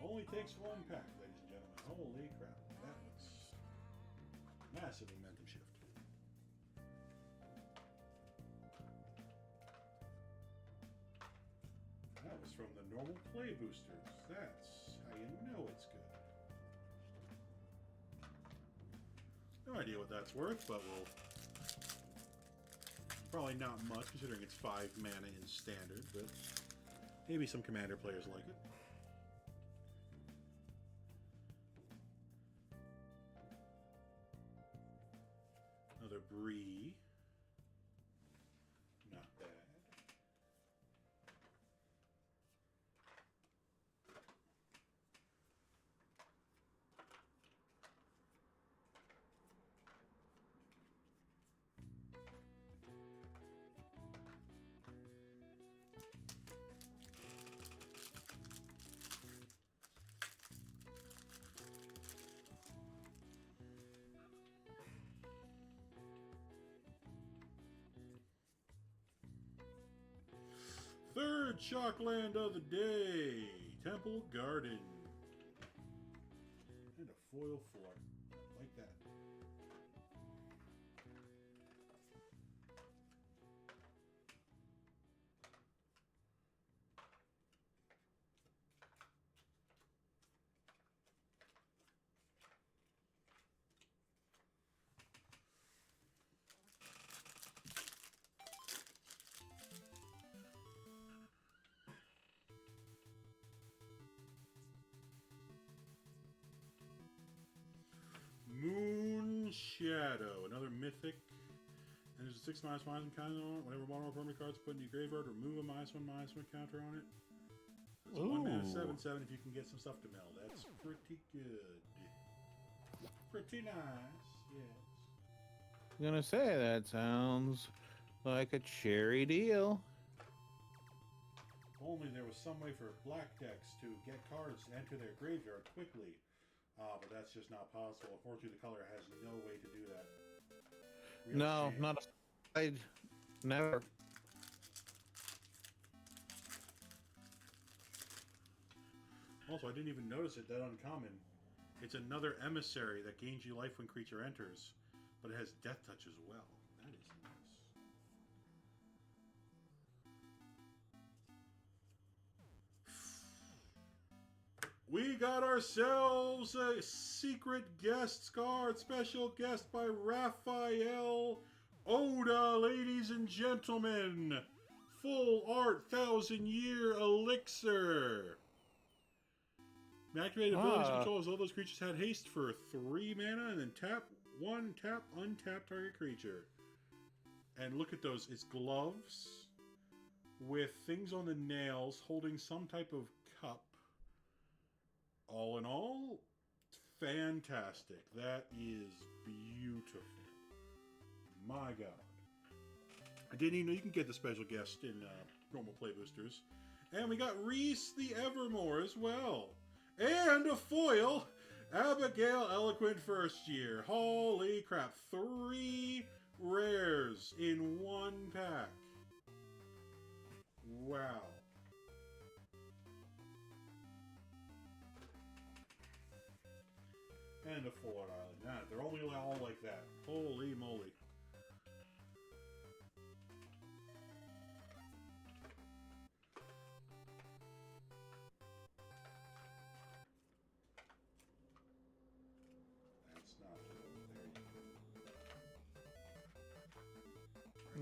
Only takes one pack, ladies and gentlemen. Holy crap. That was massive momentum shift. That was from the normal play boosters. That's how you know it's good. No idea what that's worth, but we'll... Probably not much, considering it's 5 mana in standard, but maybe some commander players like it. Another Bree. Not bad. Third Shockland of the day, Temple Garden. And a foil floor, like that. Shadow, another mythic. And there's a 6 -1 counter on it. Whenever one or permanent cards put in your graveyard, remove a -1 counter on it. It's a 1 mana 7/7 if you can get some stuff to mill. That's pretty good. Pretty nice, yes. I'm gonna say that sounds like a cherry deal. If only there was some way for black decks to get cards to enter their graveyard quickly. But that's just not possible. Unfortunately, the color has no way to do that. Real No, shame. not a... Never. Also, I didn't even notice it that uncommon. It's another emissary that gains you life when creature enters, but it has death touch as well. That is nice. We got ourselves a secret guest card, special guest by Raphael Oda, ladies and gentlemen. Full art 1,000-year elixir. Activated abilities control as all those creatures had haste for 3 mana, and then tap 1, untap target creature. And look at those. It's gloves with things on the nails holding some type of cup. All in all, fantastic. That is beautiful. My God. I didn't even know you can get the special guest in normal play boosters. And we got Reese the Evermore as well. And a foil, Abigail Eloquent First Year. Holy crap, 3 rares in 1 pack. Wow. And a full art island. Nah, they're only all like that. Holy moly.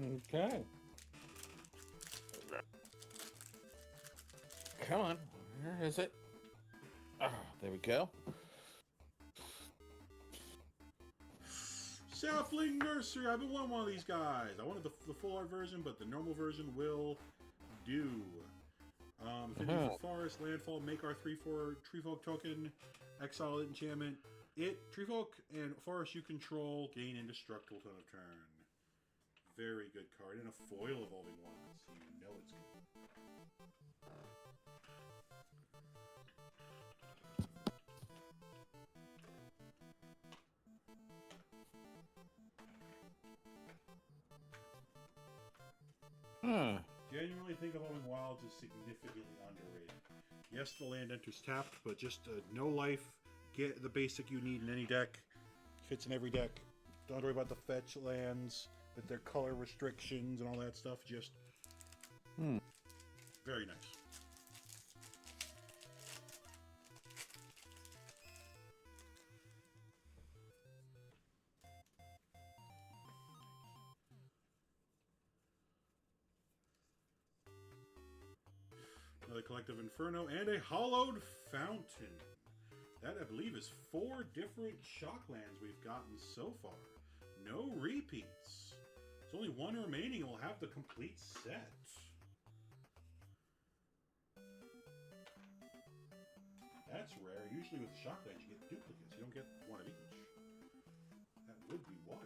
Okay. Come on. Where is it? Ah, there we go. Sapling Nursery. I've been wanting one of these guys. I wanted the full art version, but the normal version will do. Affinity for Forest, Landfall, make our 3/4 Treefolk token, exile it, enchantment. Treefolk and Forest you control gain indestructible till end of turn. Very good card. And a foil Evolving Wilds. You know it's good. Genuinely think Evolving Wilds is significantly underrated. Yes, the land enters tapped, but just no life. Get the basic you need in any deck. Fits in every deck. Don't worry about the fetch lands with their color restrictions and all that stuff. Just very nice. Another Collective Inferno and a Hollowed Fountain. That, I believe, is 4 different Shocklands we've gotten so far. No repeats. There's only 1 remaining and we'll have the complete set. That's rare. Usually with Shocklands you get duplicates. You don't get 1 of each. That would be wild.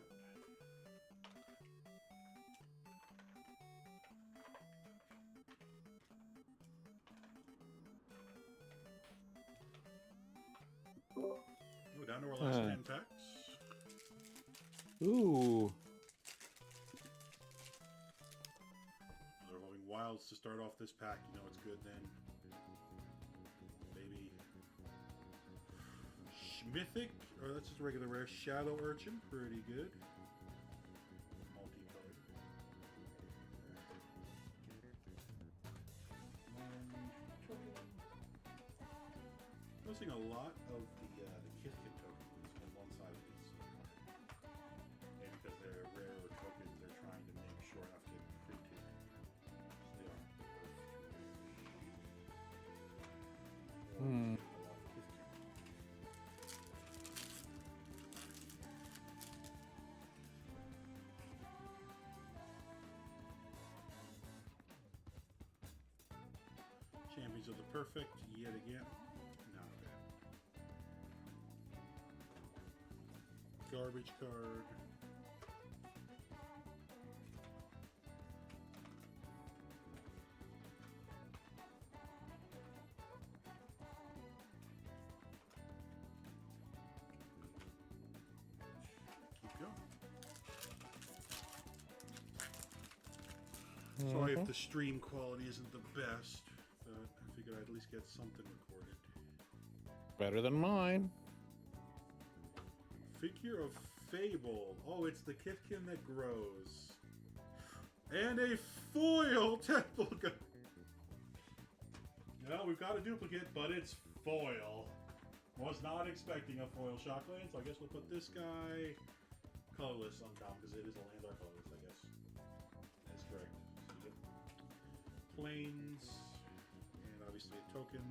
We're down to our last 10 packs. Ooh. They're Evolving Wilds to start off this pack. You know it's good then. Maybe Mythic, or that's just a regular rare. Shadow Urchin, pretty good. Multicolored. Noticing a lot of the Kithkin tokens on one side of these. And because they're rare tokens, they're trying to make sure enough get printed. So they aren't worth too many. A lot of Kithkin. perfect yet again. Not bad. Garbage card. Keep going. Sorry if the stream quality isn't the best, but I figured I'd at least get something recorded. Better than mine. Figure of Fable. Oh, it's the Kithkin that grows. And a foil temple gun. Well, we've got a duplicate, but it's foil. Was not expecting a foil shockland, so I guess we'll put this guy colorless on top because it is a land art colorless, I guess. That's correct. So, yep. Planes, and obviously a token.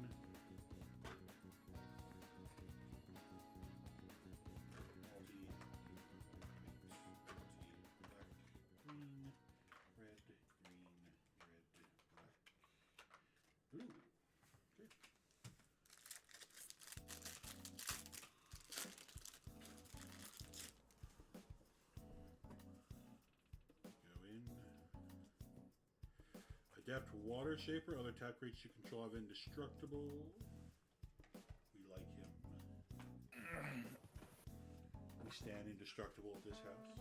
Adept Water Shaper. Other tap creatures you control have indestructible. We like him. We stand indestructible at this house.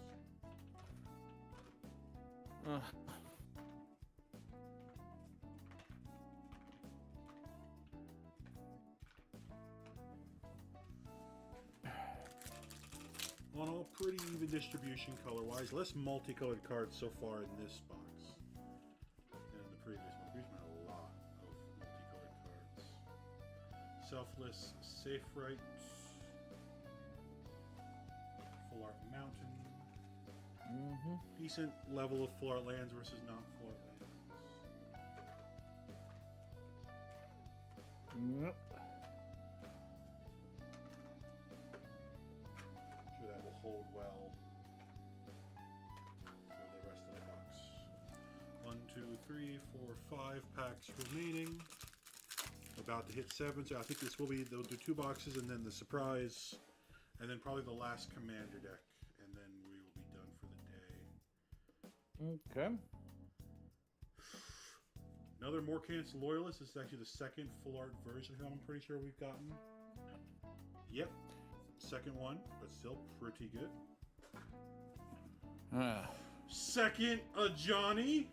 On all pretty even distribution color-wise. Less multicolored cards so far in this box. Previous one. We've got a lot of multicolored cards. Selfless Safe Right. Full Art Mountain. Decent level of full art lands versus not full art lands. Yep. I'm sure that will hold well for the rest of the box. 1, 2, 3, 4, 5 packs remaining. About to hit 7, so I think this will be, they'll do 2 boxes and then the surprise, and then probably the last commander deck, and then we will be done for the day. Okay. Another Morkant's Loyalist. This is actually the second full art version of him, I'm pretty sure we've gotten. Yep. Second one, but still pretty good. Second, a Johnny.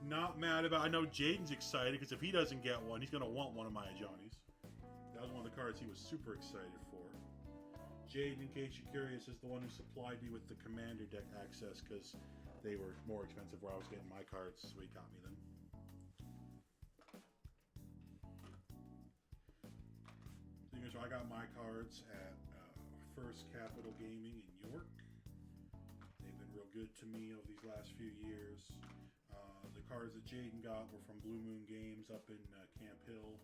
Not mad about. I know Jaden's excited because if he doesn't get one, he's gonna want one of my Johnnies. That was one of the cards he was super excited for. Jaden, in case you're curious, is the one who supplied me with the commander deck access because they were more expensive where I was getting my cards, so he got me them. Thing is, I got my cards at First Capital Gaming in York. They've been real good to me over these last few years. The cards that Jaden got were from Blue Moon Games up in Camp Hill.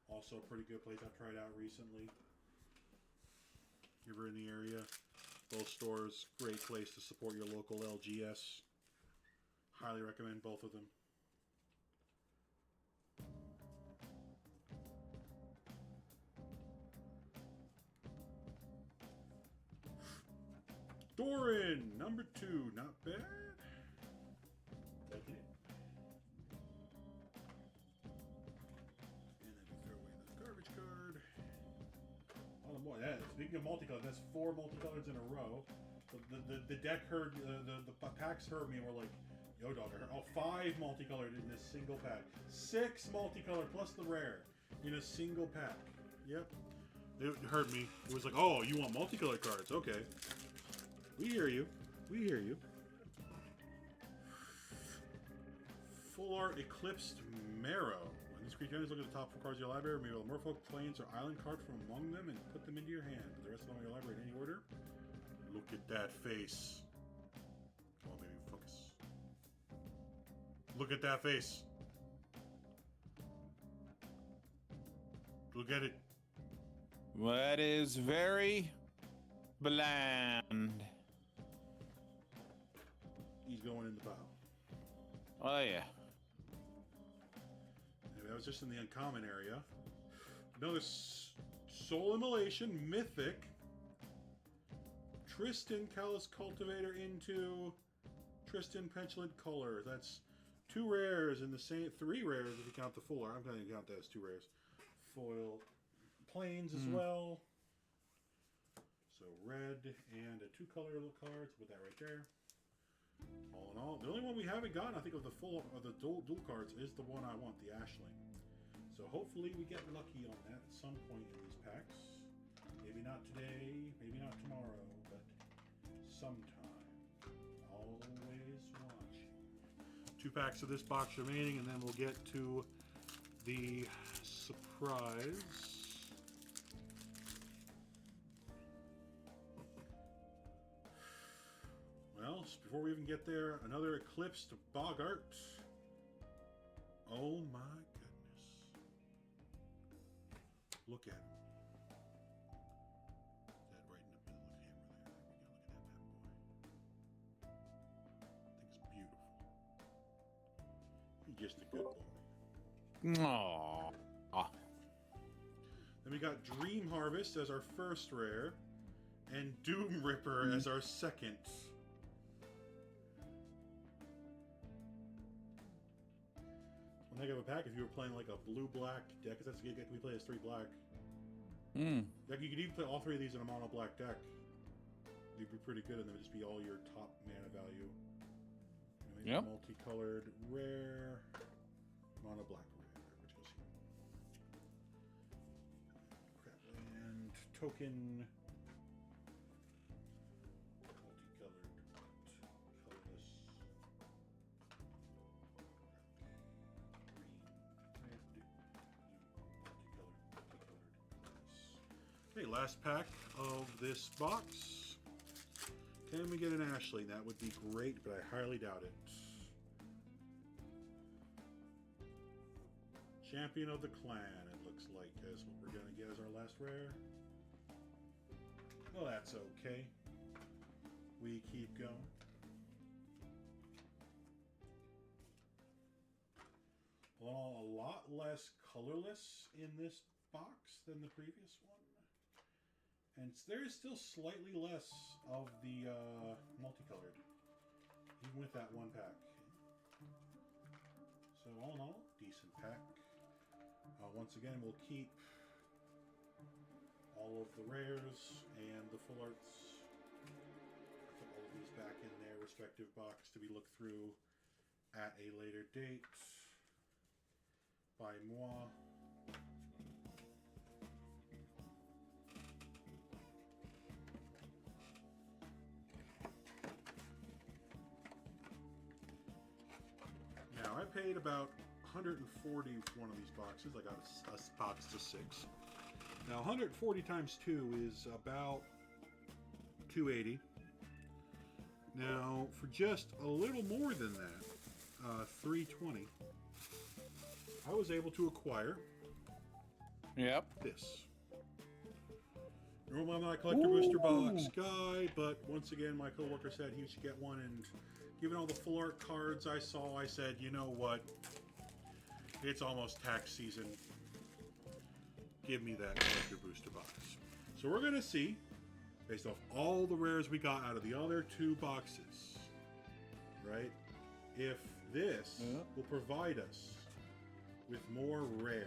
Also a pretty good place I've tried out recently. If you're in the area, both stores, great place to support your local LGS. Highly recommend both of them. Doran, number 2, not bad. Taking it. And then we throw away the garbage card. Oh boy, speaking of multicolored, that's 4 multicolors in a row. The deck heard, the packs heard me and were like, yo dog, I heard, 5 multicolored in this single pack. 6 multicolored plus the rare in a single pack. Yep. It heard me. It was like, oh, you want multicolored cards? Okay. We hear you. We hear you. Full Art Eclipsed Marrow. When these creatures look at the top 4 cards of your library, remove a Merfolk, Plains, or Island card from among them and put them into your hand. Put the rest of them in your library in any order. Look at that face. Come on, baby, focus. Look at that face. Look at it. That is very bland. He's going in the pile. Oh yeah. Anyway, was just in the uncommon area. Another Soul Immolation, Mythic. Tristan Callous Cultivator into Tristan Petulant Color. That's 2 rares in the same, 3 rares if you count the full art. I'm going to count that as 2 rares. Foil planes as well. So red and a 2-color little cards. Put that right there. All in all, the only one we haven't gotten, I think, of the dual cards is the one I want, the Ashling. So hopefully we get lucky on that at some point in these packs. Maybe not today, maybe not tomorrow, but sometime. Always watching. 2 packs of this box remaining, and then we'll get to the surprise. Well, before we even get there, another Eclipsed Bogart. Oh my goodness. Look at him. That right in the middle of camera there. There we go. Look at that bad boy. I think it's beautiful. He's just a good boy. Aww. Then we got Dream Harvest as our first rare, and Doom Ripper as our second. One heck of a pack if you were playing like a blue-black deck, because that's we play as 3 black. Like you could even play all 3 of these in a mono-black deck. They'd be pretty good, and they would just be all your top mana value. Yep. Multicolored rare, mono-black rare, which goes here. Crap. And token. Multicolored, colorless. Okay, last pack of this box. Can we get an Ashling? That would be great, but I highly doubt it. Champion of the Clan, it looks like, is what we're going to get as our last rare. Well, that's okay. We keep going. Well, a lot less colorless in this box than the previous one. And there is still slightly less of the multicolored, even with that 1 pack. So all in all, decent pack. Once again, we'll keep all of the rares and the full arts. Put all of these back in their respective box to be looked through at a later date by moi. Now, I paid about $140 for one of these boxes. I got a box to 6. Now, 140 times 2 is about $280. Now, for just a little more than that, $320, I was able to acquire this. Normally, I'm not a collector booster box guy, but once again, my coworker said he should get one, and given all the full art cards I saw, I said, you know what? It's almost tax season. Give me that collector booster box. So we're going to see, based off all the rares we got out of the other 2 boxes, right, if this will provide us with more rares.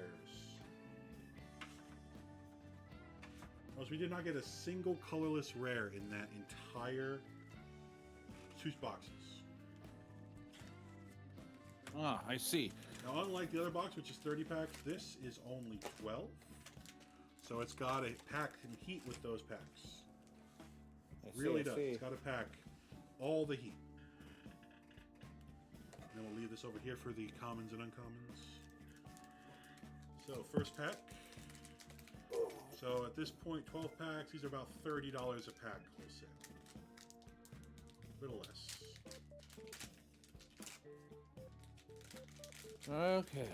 Notice we did not get a single colorless rare in that entire 2 boxes. Ah, I see. Now, unlike the other box, which is 30 packs, this is only 12. So it's got to pack and heat with those packs. Really does. It's got to pack all the heat. And then we'll leave this over here for the commons and uncommons. So, first pack. So, at this point, 12 packs. These are about $30 a pack, wholesale. A little less. Okay.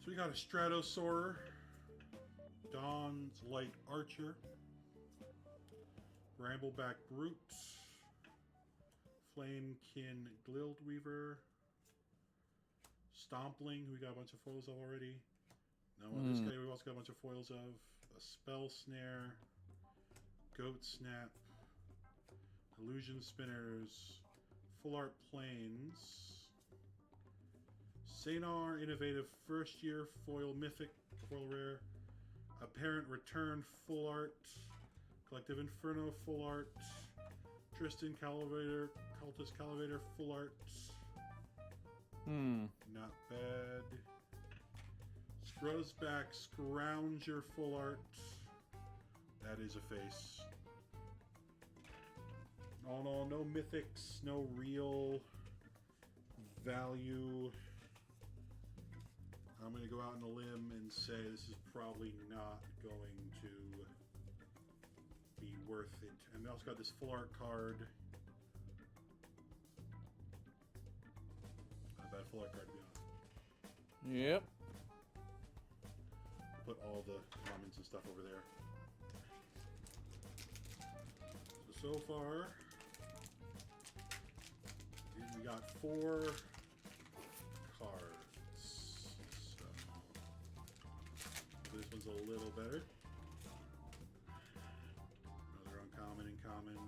So we got a Stratosaur, Dawn's Light Archer, Brambleback Brute, Flamekin Glildweaver. Stompling, we got a bunch of foils of already. Now this guy we also got a bunch of foils of. A Spell Snare. Goat Snap. Illusion Spinners. Full Art Planes. Sanar Innovative First Year Foil Mythic Foil Rare. Apparent Return Full Art. Collective Inferno Full Art. Tristan Calivator, Cultist Calivator Full Art. Not bad. Scrozback Scrounger Full Art. That is a face. Oh no mythics, no real value. I'm going to go out on a limb and say this is probably not going to be worth it. And we also got this full art card. Not a bad full art card, to be honest. Yep. Put all the commons and stuff over there. So far, we got 4 cards. So this one's a little better. Another uncommon and common.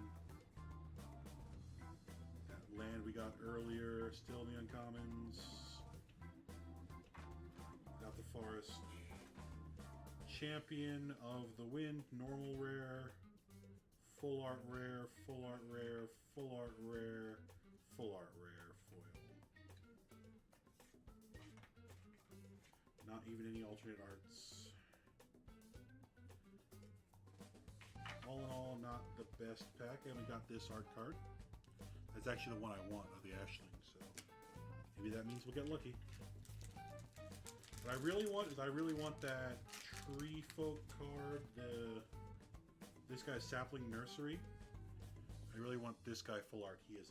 That land we got earlier, still in the uncommons. Got the forest. Champion of the Wind, normal rare. Full art rare, full art rare, full art rare, full art rare foil. Not even any alternate arts. All in all, not the best pack. And we got this art card. That's actually the one I want of the Ashling, so maybe that means we'll get lucky. What I really want is that Tree Folk card, this guy's Sapling Nursery. I really want this guy full art. He is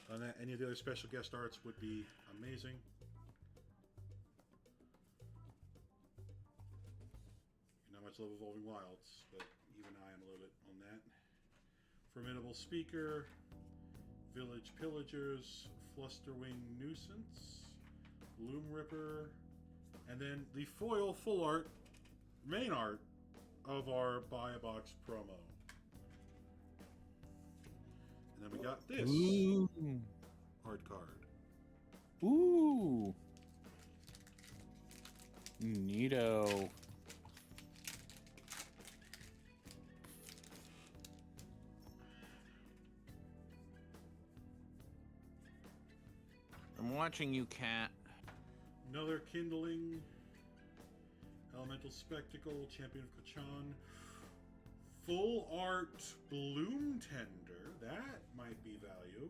amazing. And any of the other special guest arts would be amazing. Not much love Evolving Wilds, but even I am a little bit on that. Formidable Speaker, Village Pillagers, Flusterwing Nuisance, Gloom Ripper, and then the foil full art, main art of our Buy a Box promo. And then we got this art card. Ooh. Neato. I'm watching you, Cat. Another Kindling, Elemental Spectacle, Champion of Kachan, full art Bloom Tender, that might be value,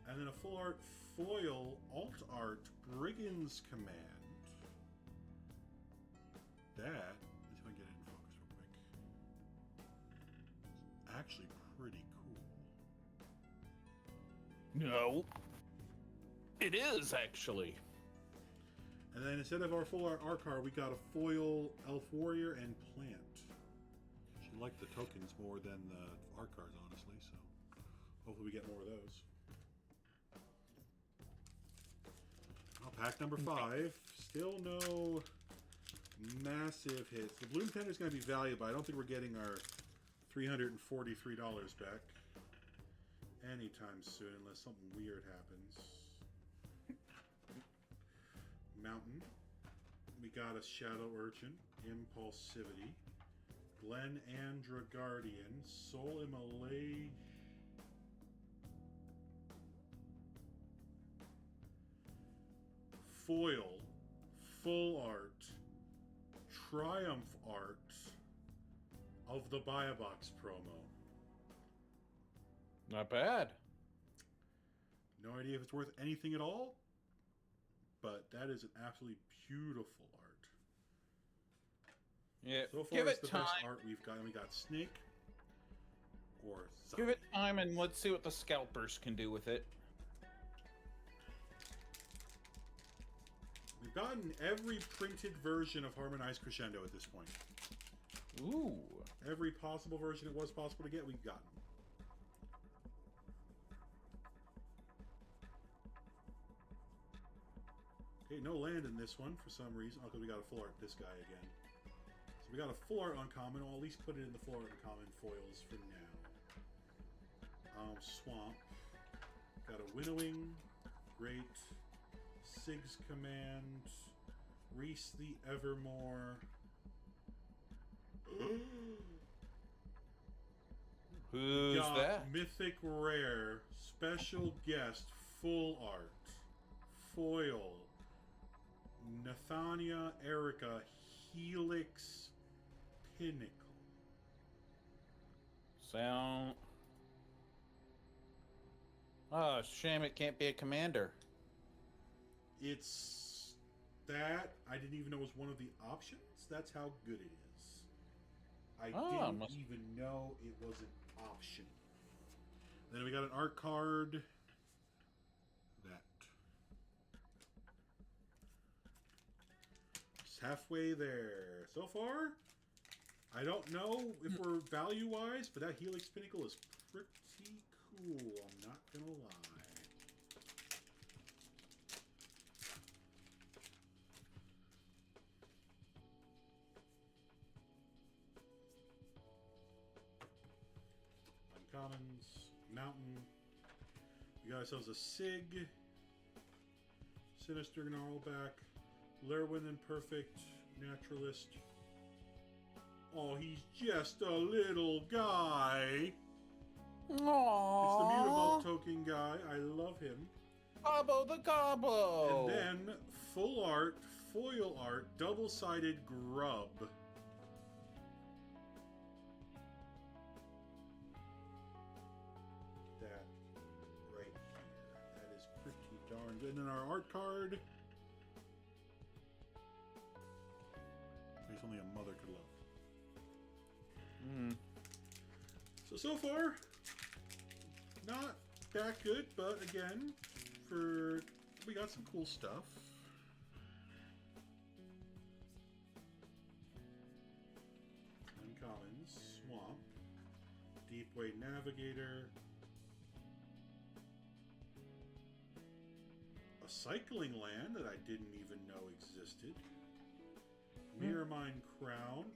and then a full art foil alt art Brigand's Command. That, let's see if I can get it in focus real quick. Actually pretty cool. No. It is, actually. And then instead of our full art card, we got a foil Elf Warrior and Plant. She liked the tokens more than the art cards, honestly, so hopefully we get more of those. Well, pack number 5. Still no massive hits. The Bloom Tender is going to be valuable, but I don't think we're getting our $343 back anytime soon unless something weird happens. Mountain. We got a Shadow Urchin, Impulsivity, Glen Andra Guardian, Soul Immolation, foil, full art, Triumph art of the Buy a Box promo. Not bad. No idea if it's worth anything at all, but that is an absolutely beautiful art. Yeah, So far, give it's it the time. best art we've got. We got Snake or Zombie. Give it time, and let's see what the scalpers can do with it. We've gotten every printed version of Harmonized Crescendo at this point. Ooh. Every possible version it was possible to get, we've gotten them. Okay, no land in this one for some reason. Oh, because we got a full art this guy again. So we got a full art uncommon. I'll at least put it in the full art uncommon foils for now. Swamp. Got a Winnowing. Great. Sig's Command. Reese the Evermore. Who's got that? Mythic Rare. Special Guest. Full Art. Foil. Nathania Erica Helix Pinnacle. Sound. Oh, shame it can't be a commander. It's that I didn't even know was one of the options. That's how good it is. I didn't even know it was an option. Then we got an art card. That. Just halfway there. So far, I don't know if we're value-wise, but that Helix Pinnacle is pretty cool. I'm not gonna lie. Uncommons, Mountain. We got ourselves a Sig, Sinister Gnarlback, Lorwin and Perfect, Naturalist. Oh, he's just a little guy. Aww. It's the Mutavault token guy. I love him. Gobbo the Gobbo. And then full art, foil art, double-sided grub. That right here. That is pretty darn good. And then our art card. There's only a mother could love. So far, not that good, but again, we got some cool stuff. Uncommons, Swamp, Deepway Navigator, a cycling land that I didn't even know existed, Mirrormine Crown,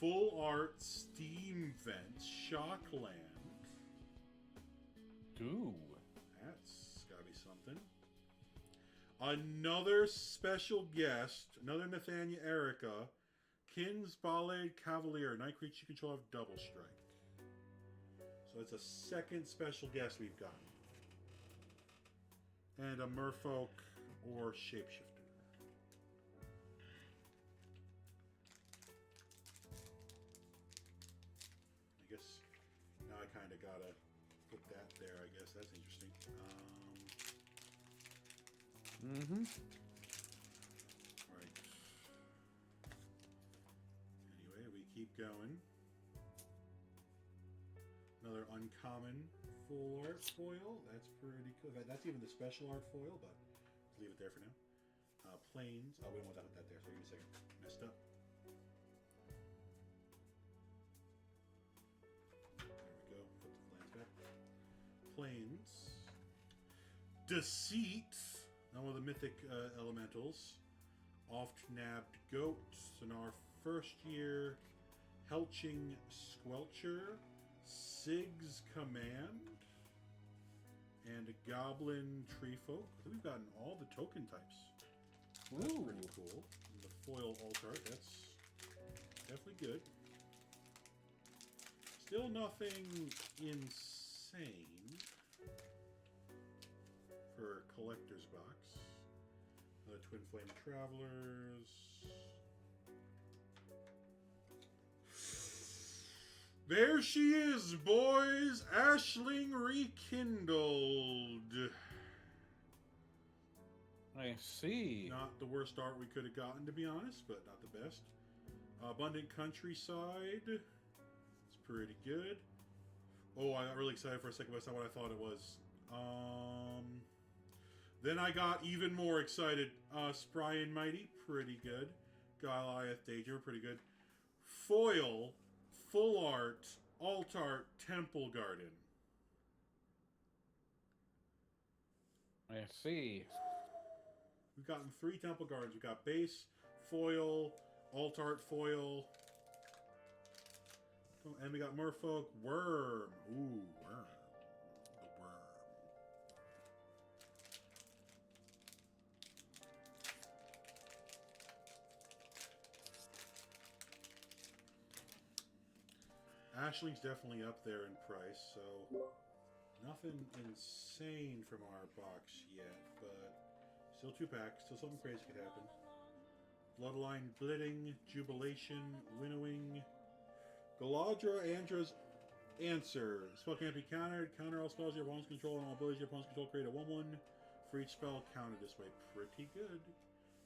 full art Steam Vents, Shockland. Ooh. That's gotta be something. Another special guest, another Nathania Erica, Kin's Ballet Cavalier, night creature you control have double strike. So it's a second special guest we've gotten. And a Merfolk or Shapeshifter. I guess now I kind of gotta put that there, I guess. That's interesting. Alright. Anyway, we keep going. Another uncommon full art foil. That's pretty cool. That's even the special art foil, but let's leave it there for now. Planes. Oh, we don't want to put that there, so give me a second. Messed up. There we go. Put the planes back. Planes. Deceit. One of the mythic elementals. Oft-nabbed goat. In our first year, Helching Squelcher. Sig's Command. And a Goblin Treefolk. I think we've gotten all the token types. That's pretty cool. And the foil alt art, that's definitely good. Still nothing insane for a collector's box. Another Twin Flame Travelers. There she is, boys! Ashling Rekindled. I see. Not the worst art we could have gotten, to be honest, but not the best. Abundant Countryside. It's pretty good. Oh, I got really excited for a second, but it's not what I thought it was. Then I got even more excited. Spry and Mighty, pretty good. Goliath Danger, pretty good. Foil, full art, alt art, Temple Garden. I see. We've gotten 3 Temple Gardens. We've got base, foil, alt art foil. And we got Merfolk Worm. Ooh, Worm. The Worm. Ashling's definitely up there in price, so nothing insane from our box yet, but still 2 packs, still something crazy could happen. Bloodline Blitting, Jubilation, Winnowing, Galadra, Andra's Answer. Spell can't be countered. Counter all spells your opponent's control and all abilities your opponent's control. Create a 1/1 for each spell countered this way. Pretty good.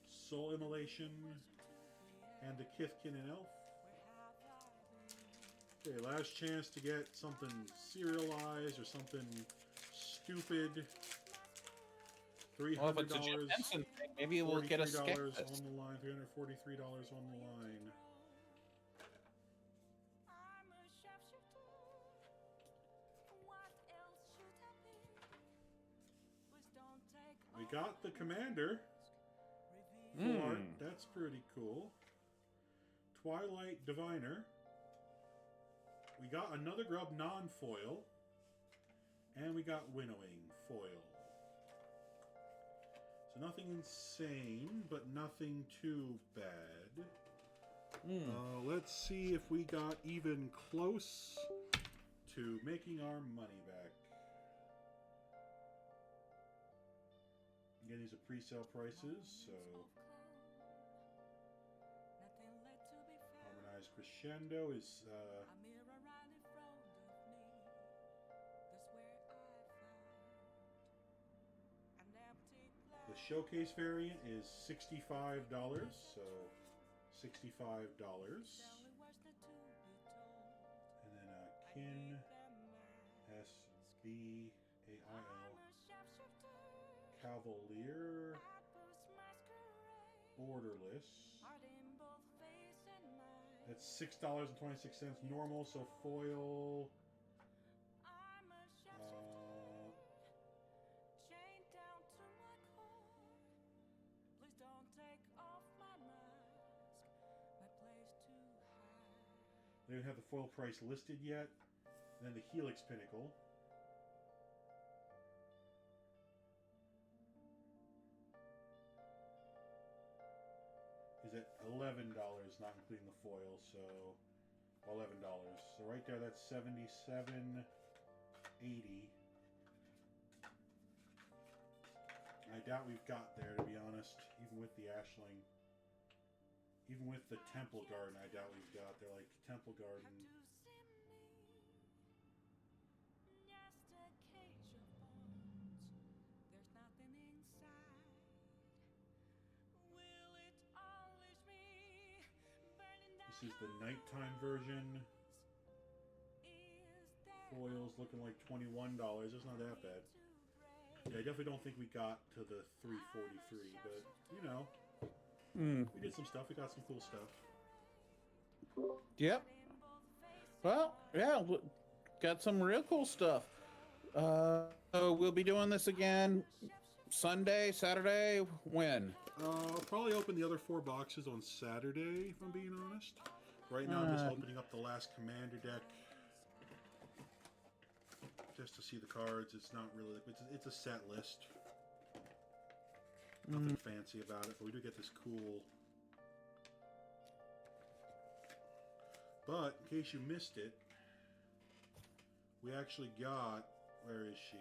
Soul Immolation and the Kithkin and Elf. Okay, last chance to get something serialized or something stupid. $300. Well, if it's a Jim Henson thing, maybe we'll get a $43 skip. on the line. $343 on the line. We got the Commander. Full art. That's pretty cool. Twilight Diviner. We got another Grub non-foil. And we got Winnowing foil. So nothing insane, but nothing too bad. Let's see if we got even close to making our money back. Again, these are pre-sale prices, so Harmonized Crescendo is the showcase variant is $65, so $65. And then Kin SBAIL Cavalier Borderless. That's $6.26 normal, so foil. They don't have the foil price listed yet. And then the Helix Pinnacle. Is at $11, not including the foil, so $11. So right there, that's $77.80. I doubt we've got there, to be honest, even with the Ashling. Even with the Temple Garden, I doubt we've got there. Like, Temple Garden. This is the nighttime version. Foil's looking like $21. That's not that bad. Yeah, I definitely don't think we got to the 343, but, you know. We did some stuff. We got some cool stuff. Yep. Well, yeah, got some real cool stuff. So we'll be doing this again Sunday, Saturday, when? I'll probably open the other 4 boxes on Saturday, if I'm being honest. Right now, I'm just opening up the last Commander deck. Just to see the cards. It's not really... It's a set list. Nothing fancy about it, but we do get this cool. But in case you missed it, we actually got, where is she?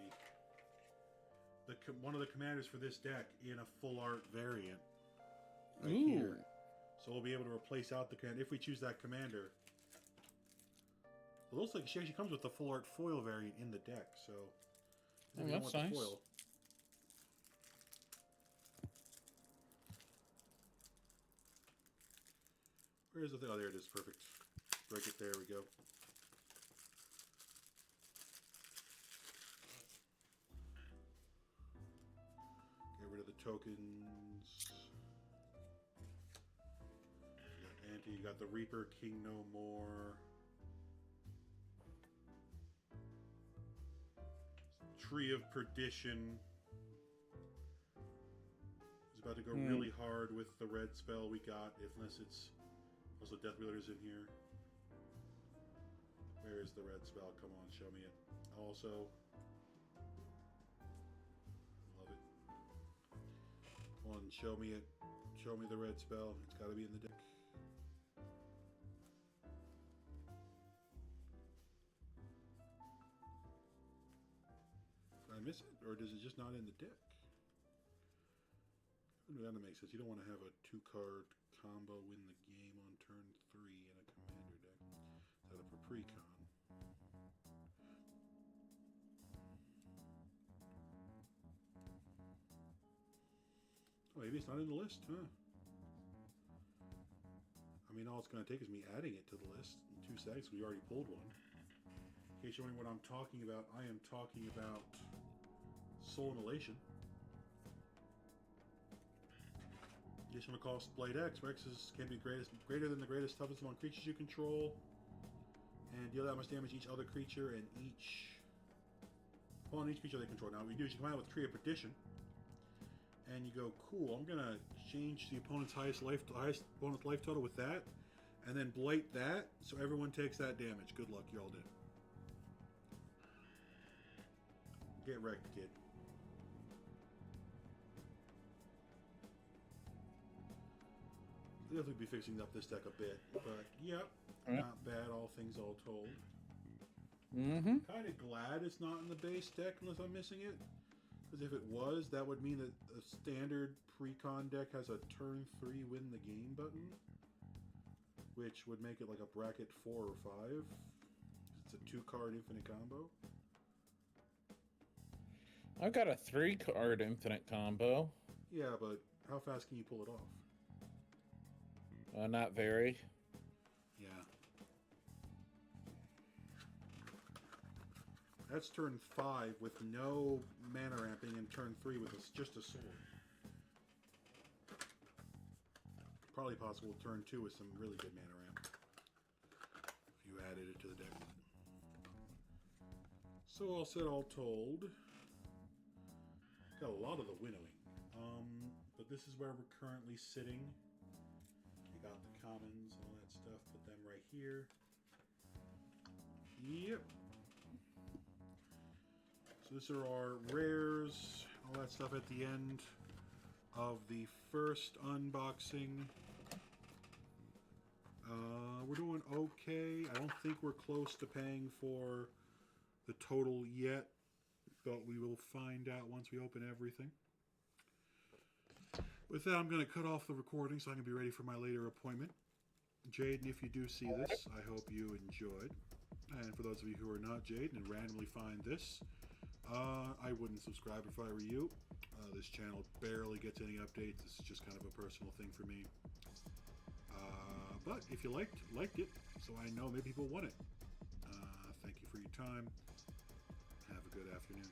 One of the commanders for this deck in a full art variant, right here. So we'll be able to replace out the commander if we choose that commander. It looks like she actually comes with the full art foil variant in the deck. So that's nice. Foil. Where's the thing? Oh, there it is. Perfect. Break it. There we go. tokens. You got Anti, you got the Reaper, King No More. Tree of Perdition. It's about to go really hard with the red spell we got, unless it's also Death Wheeler's in here. Where is the red spell? Come on, show me it. Also, love it. Come on, show me it. Show me the red spell. It's got to be in the deck. Did I miss it, or is it just not in the deck? That makes sense. You don't want to have a 2-card combo win the game on turn 3 in a commander deck. Set up a pre-con. Oh, maybe it's not in the list, huh? I mean, all it's going to take is me adding it to the list in 2 seconds. We already pulled one. In case you're wondering what I'm talking about, I am talking about Soul Immolation. Just want to call Blade X. Rexes can be greater than the greatest toughness among creatures you control, and deal that much damage to each other creature and each creature they control. Now, what you do is you come out with Tree of Perdition, and you go, cool. I'm gonna change the opponent's highest opponent's life total with that, and then blight that, so everyone takes that damage. Good luck, y'all did. Get wrecked, kid. I'll definitely be fixing up this deck a bit, but yep, not bad, all things all told. Kind of glad it's not in the base deck unless I'm missing it, because if it was, that would mean that a standard pre-con deck has a turn 3 win the game button, which would make it like a bracket 4 or 5. It's a 2-card infinite combo. I've got a 3-card infinite combo. Yeah, but how fast can you pull it off? Not very. Yeah. That's turn 5 with no mana ramping, and turn 3 with just a sword. Probably possible turn 2 with some really good mana ramp, if you added it to the deck. So all said, all told, got a lot of the winnowing. But this is where we're currently sitting. Got the commons and all that stuff, put them right here. Yep. So this are our rares, all that stuff at the end of the first unboxing. We're doing okay. I don't think we're close to paying for the total yet, but we will find out once we open everything. With that, I'm going to cut off the recording so I can be ready for my later appointment. Jaden, if you do see this, I hope you enjoyed. And for those of you who are not Jaden and randomly find this, I wouldn't subscribe if I were you. This channel barely gets any updates. This is just kind of a personal thing for me. But if you liked it, so I know maybe people want it. Thank you for your time. Have a good afternoon.